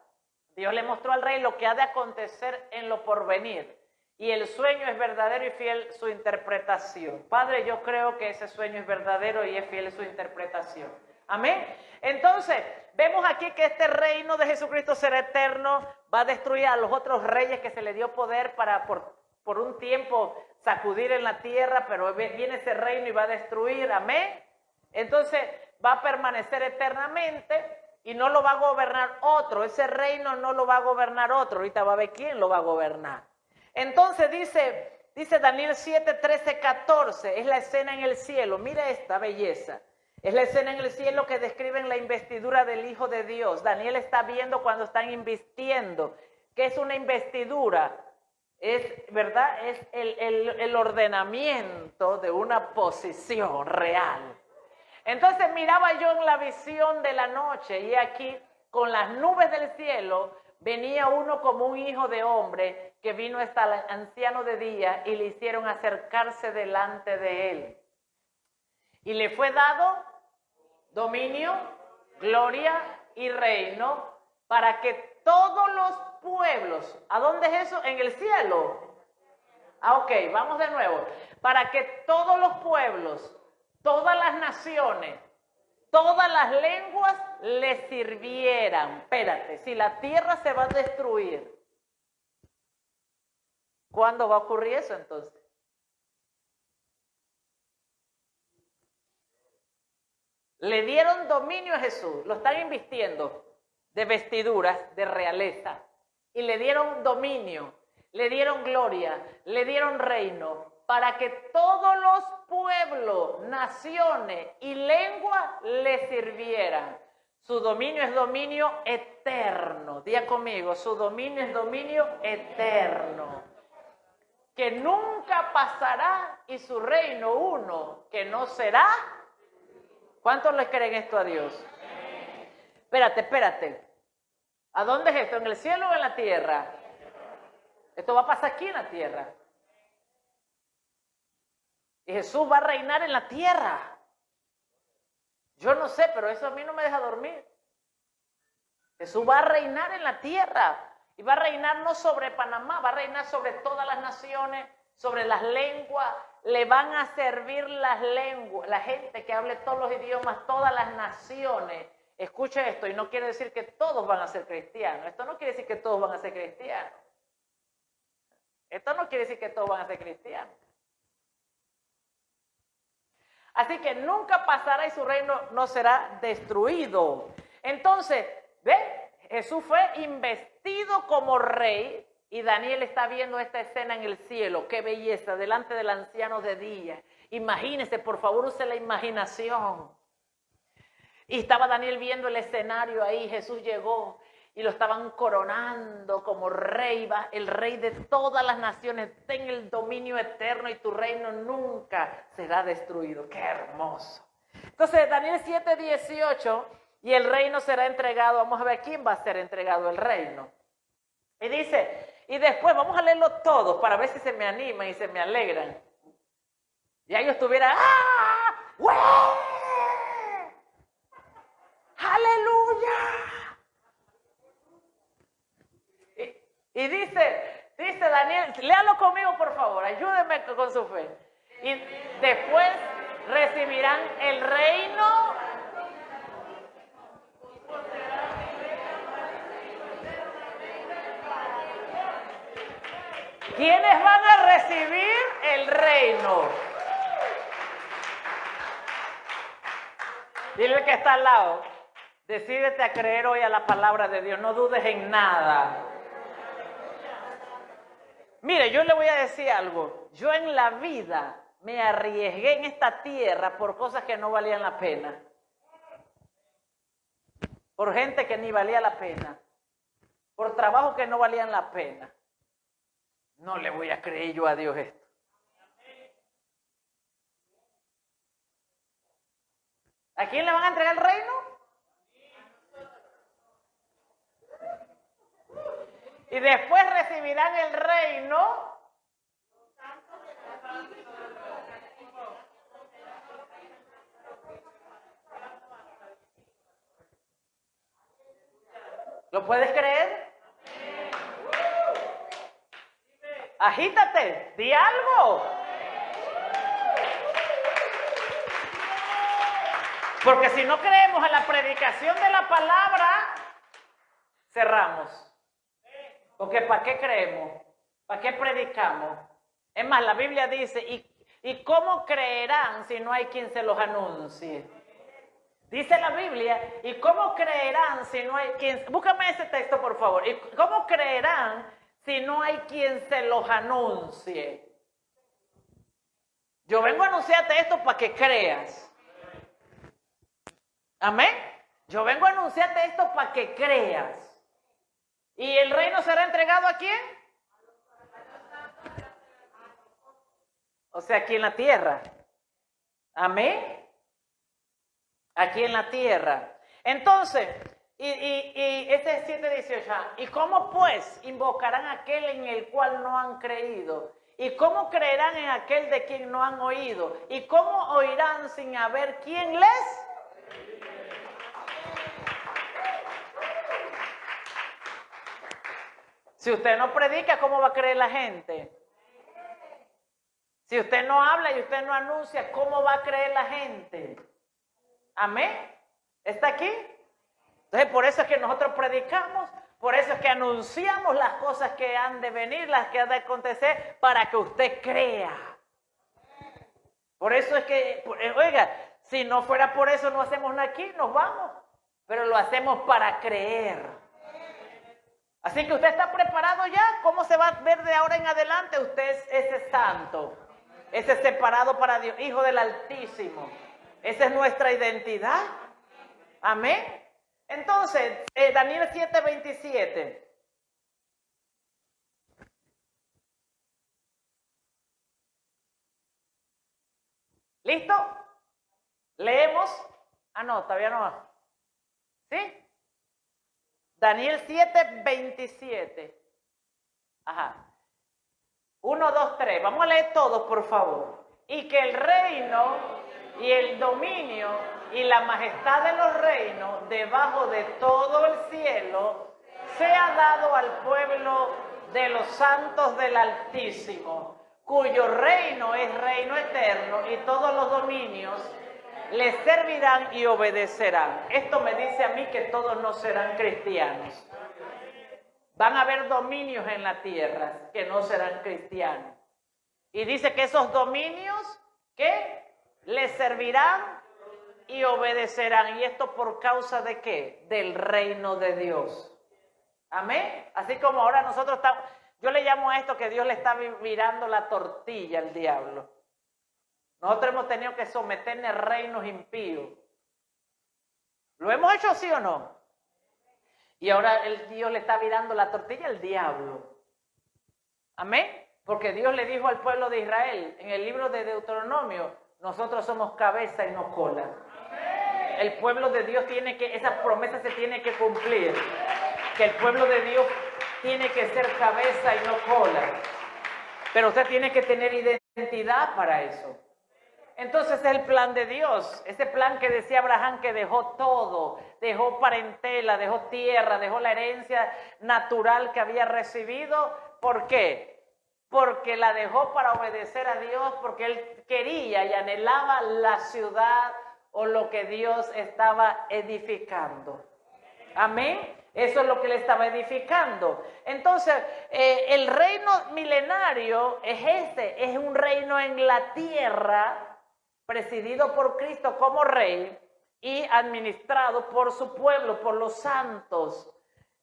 Dios le mostró al rey lo que ha de acontecer en lo porvenir. Y el sueño es verdadero y fiel su interpretación. Padre, yo creo que ese sueño es verdadero y es fiel su interpretación. Amén. Entonces, vemos aquí que este reino de Jesucristo será eterno, va a destruir a los otros reyes que se le dio poder para por un tiempo sacudir en la tierra, pero viene ese reino y va a destruir. Amén. Entonces, va a permanecer eternamente y no lo va a gobernar otro. Ese reino no lo va a gobernar otro. Ahorita va a ver quién lo va a gobernar. Entonces dice Daniel 7, 13, 14, es la escena en el cielo. Mira esta belleza. Es la escena en el cielo que describe la investidura del Hijo de Dios. Daniel está viendo cuando están invistiendo. ¿Qué es una investidura? Es, ¿verdad? Es el ordenamiento de una posición real. Entonces miraba yo en la visión de la noche y aquí con las nubes del cielo venía uno como un hijo de hombre que vino hasta el anciano de día y le hicieron acercarse delante de él. Y le fue dado dominio, gloria y reino para que todos los pueblos, ¿a dónde es eso? En el cielo. Ok, vamos de nuevo. Para que todos los pueblos, todas las naciones, todas las lenguas le sirvieran. Espérate, si la tierra se va a destruir, ¿cuándo va a ocurrir eso entonces? Le dieron dominio a Jesús, lo están invistiendo de vestiduras de realeza. Y le dieron dominio, le dieron gloria, le dieron reino, para que todos los pueblos, naciones y lenguas le sirvieran. Su dominio es dominio eterno. Diga conmigo, su dominio es dominio eterno. Que nunca pasará y su reino uno que no será. ¿Cuántos le creen esto a Dios? Espérate. ¿A dónde es esto? ¿En el cielo o en la tierra? Esto va a pasar aquí en la tierra. Y Jesús va a reinar en la tierra. Yo no sé, pero eso a mí no me deja dormir. Jesús va a reinar en la tierra. Y va a reinar no sobre Panamá, va a reinar sobre todas las naciones, sobre las lenguas. Le van a servir las lenguas, la gente que hable todos los idiomas, todas las naciones. Escuche esto, y no quiere decir que todos van a ser cristianos. Esto no quiere decir que todos van a ser cristianos. Esto no quiere decir que todos van a ser cristianos. Así que nunca pasará y su reino no será destruido. Entonces, ¿ve? Jesús fue investido como rey y Daniel está viendo esta escena en el cielo. ¡Qué belleza! Delante del anciano de día. Imagínese, por favor, use la imaginación. Y estaba Daniel viendo el escenario ahí. Jesús llegó y lo estaban coronando como rey, el rey de todas las naciones. Ten el dominio eterno y tu reino nunca será destruido. ¡Qué hermoso! Entonces, Daniel 7:18, y el reino será entregado. Vamos a ver quién va a ser entregado el reino. Y dice, y después vamos a leerlo todo para ver si se me animan y se me alegran. Ya yo estuviera, ¡ah! ¡Güey! ¡Aleluya! Y dice Daniel, léalo conmigo por favor, ayúdenme con su fe. Y después recibirán el reino. ¿Quiénes van a recibir el reino? Dile al que está al lado, decídete a creer hoy a la palabra de Dios, no dudes en nada. Mire, yo le voy a decir algo, yo en la vida me arriesgué en esta tierra por cosas que no valían la pena. Por gente que ni valía la pena. Por trabajos que no valían la pena. No le voy a creer yo a Dios esto. ¿A quién le van a entregar el reino? Y después recibirán el reino ¿Lo puedes creer? Agítate, di algo. Porque si no creemos en la predicación de la palabra, cerramos. Porque ¿para qué creemos? ¿Para qué predicamos? Es más, la Biblia dice, ¿y cómo creerán si no hay quien se los anuncie? Dice la Biblia, ¿y cómo creerán si no hay quien... Búscame ese texto, por favor. ¿Y cómo creerán si no hay quien se los anuncie? Yo vengo a anunciarte esto para que creas. Amén. Yo vengo a anunciarte esto para que creas. ¿Y el reino será entregado a quién? O sea, aquí en la tierra. Amén. Aquí en la tierra. Entonces, este es 7:18. ¿Y cómo pues invocarán a aquel en el cual no han creído? ¿Y cómo creerán en aquel de quien no han oído? ¿Y cómo oirán sin haber quien les? Si usted no predica, ¿cómo va a creer la gente? Si usted no habla y usted no anuncia, ¿cómo va a creer la gente? Amén. ¿Está aquí? Entonces, por eso es que nosotros predicamos, por eso es que anunciamos las cosas que han de venir, las que han de acontecer, para que usted crea. Por eso es que, oiga, si no fuera por eso no hacemos nada aquí, nos vamos. Pero lo hacemos para creer. Así que usted está preparado ya. ¿Cómo se va a ver de ahora en adelante? Usted es ese santo, ese separado para Dios, hijo del Altísimo. Esa es nuestra identidad. Amén. Entonces, Daniel 7:27. ¿Listo? Leemos. Ah, no, todavía no. ¿Sí? Daniel 7:27. Ajá. 1, 2, 3. Vamos a leer todos, por favor. Y que el reino y el dominio y la majestad de los reinos debajo de todo el cielo sea dado al pueblo de los santos del Altísimo, cuyo reino es reino eterno y todos los dominios le servirán y obedecerán. Esto me dice a mí que todos no serán cristianos. Van a haber dominios en la tierra que no serán cristianos. Y dice que esos dominios, ¿qué? Les servirán y obedecerán. ¿Y esto por causa de qué? Del reino de Dios. Amén. Así como ahora nosotros estamos, yo le llamo a esto que Dios le está virando la tortilla al diablo. Nosotros hemos tenido que someternos a reinos impíos. ¿Lo hemos hecho sí o no? Y ahora Dios le está virando la tortilla al diablo. Amén. Porque Dios le dijo al pueblo de Israel en el libro de Deuteronomio, nosotros somos cabeza y no cola. El pueblo de Dios tiene que, esa promesa se tiene que cumplir. Que el pueblo de Dios tiene que ser cabeza y no cola. Pero usted tiene que tener identidad para eso. Entonces es el plan de Dios, ese plan que decía Abraham que dejó todo, dejó parentela, dejó tierra, dejó la herencia natural que había recibido. ¿Por qué? Porque la dejó para obedecer a Dios, porque él quería y anhelaba la ciudad o lo que Dios estaba edificando. Amén. Eso es lo que le estaba edificando. Entonces, el reino milenario es un reino en la tierra, presidido por Cristo como rey y administrado por su pueblo, por los santos,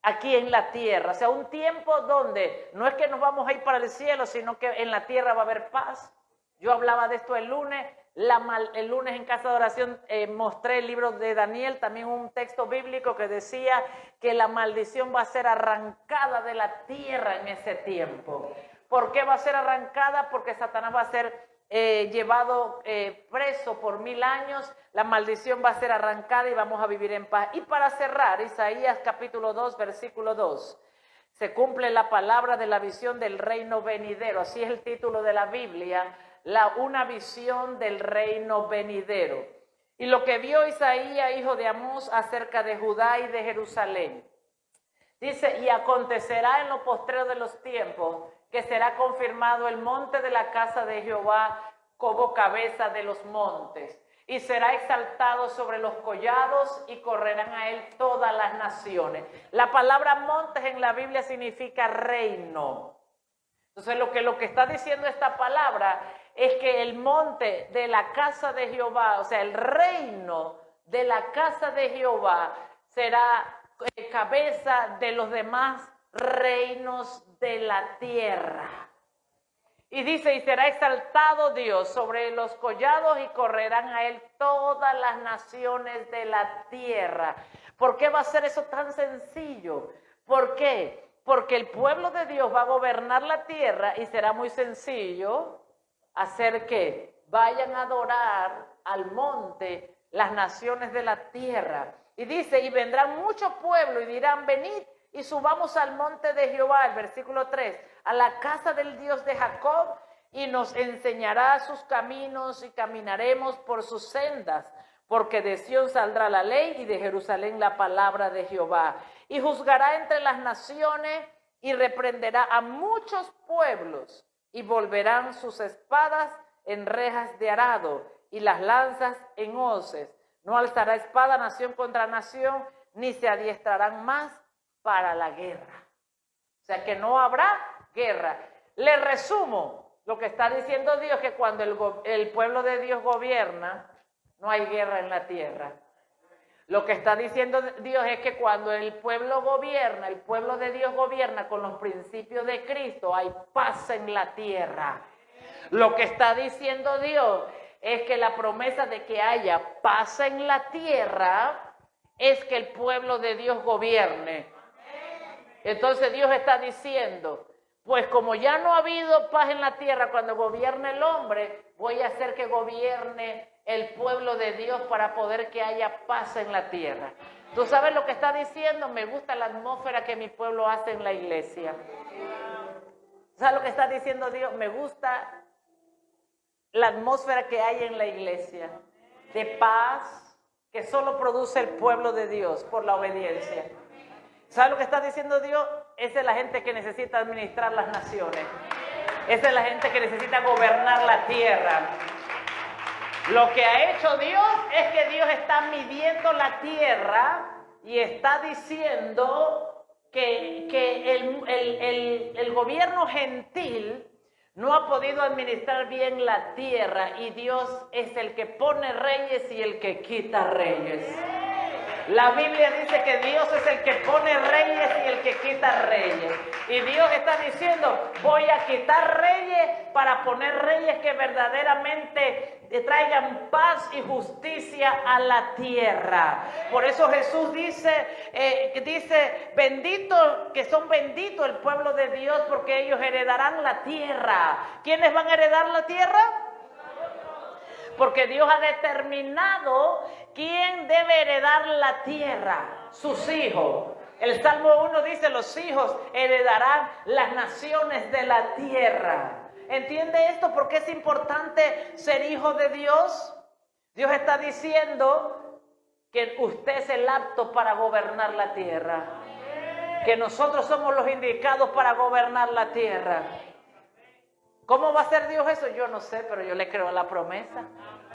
aquí en la tierra. O sea, un tiempo donde no es que nos vamos a ir para el cielo, sino que en la tierra va a haber paz. Yo hablaba de esto el lunes. El lunes en casa de oración mostré el libro de Daniel, también un texto bíblico que decía que la maldición va a ser arrancada de la tierra en ese tiempo. ¿Por qué va a ser arrancada? Porque Satanás va a ser llevado preso por 1000 años, la maldición va a ser arrancada y vamos a vivir en paz. Y para cerrar, Isaías capítulo 2, versículo 2, se cumple la palabra de la visión del reino venidero, así es el título de la Biblia, una visión del reino venidero. Y lo que vio Isaías, hijo de Amós, acerca de Judá y de Jerusalén. Dice, y acontecerá en lo postrero de los tiempos, que será confirmado el monte de la casa de Jehová como cabeza de los montes, y será exaltado sobre los collados, y correrán a él todas las naciones. La palabra montes en la Biblia significa reino. Entonces lo que está diciendo esta palabra es que el monte de la casa de Jehová, o sea, el reino de la casa de Jehová será cabeza de los demás reinos de la tierra. Y dice, y será exaltado Dios sobre los collados y correrán a él todas las naciones de la tierra. ¿Por qué va a ser eso tan sencillo? ¿Por qué? Porque el pueblo de Dios va a gobernar la tierra y será muy sencillo hacer que vayan a adorar al monte las naciones de la tierra. Y dice, y vendrán muchos pueblos y dirán, venid y subamos al monte de Jehová, el versículo 3, a la casa del Dios de Jacob, y nos enseñará sus caminos y caminaremos por sus sendas, porque de Sión saldrá la ley y de Jerusalén la palabra de Jehová. Y juzgará entre las naciones y reprenderá a muchos pueblos, y volverán sus espadas en rejas de arado y las lanzas en hoces. No alzará espada nación contra nación, ni se adiestrarán más para la guerra. O sea que no habrá guerra. Le resumo lo que está diciendo Dios, que cuando el pueblo de Dios gobierna, no hay guerra en la tierra. Lo que está diciendo Dios es que cuando el pueblo gobierna, el pueblo de Dios gobierna con los principios de Cristo, hay paz en la tierra. Lo que está diciendo Dios es que la promesa de que haya paz en la tierra es que el pueblo de Dios gobierne. Entonces Dios está diciendo, pues como ya no ha habido paz en la tierra cuando gobierne el hombre, voy a hacer que gobierne el pueblo de Dios para poder que haya paz en la tierra. ¿Tú sabes lo que está diciendo? Me gusta la atmósfera que mi pueblo hace en la iglesia. ¿Sabes lo que está diciendo Dios? Me gusta la atmósfera que hay en la iglesia, de paz, que solo produce el pueblo de Dios por la obediencia. ¿Sabes lo que está diciendo Dios? Esa es la gente que necesita administrar las naciones. Esa es la gente que necesita gobernar la tierra. Lo que ha hecho Dios es que Dios está midiendo la tierra y está diciendo que el gobierno gentil no ha podido administrar bien la tierra y Dios es el que pone reyes y el que quita reyes. La Biblia dice que Dios es el que pone reyes y el que quita reyes. Y Dios está diciendo, voy a quitar reyes para poner reyes que verdaderamente traigan paz y justicia a la tierra. Por eso Jesús dice, bendito, que son benditos el pueblo de Dios porque ellos heredarán la tierra. ¿Quiénes van a heredar la tierra? Porque Dios ha determinado quién debe heredar la tierra, sus hijos. El Salmo 1 dice, los hijos heredarán las naciones de la tierra. ¿Entiende esto? ¿Por qué es importante ser hijo de Dios? Dios está diciendo que usted es el apto para gobernar la tierra. Que nosotros somos los indicados para gobernar la tierra. ¿Cómo va a hacer Dios eso? Yo no sé, pero yo le creo a la promesa.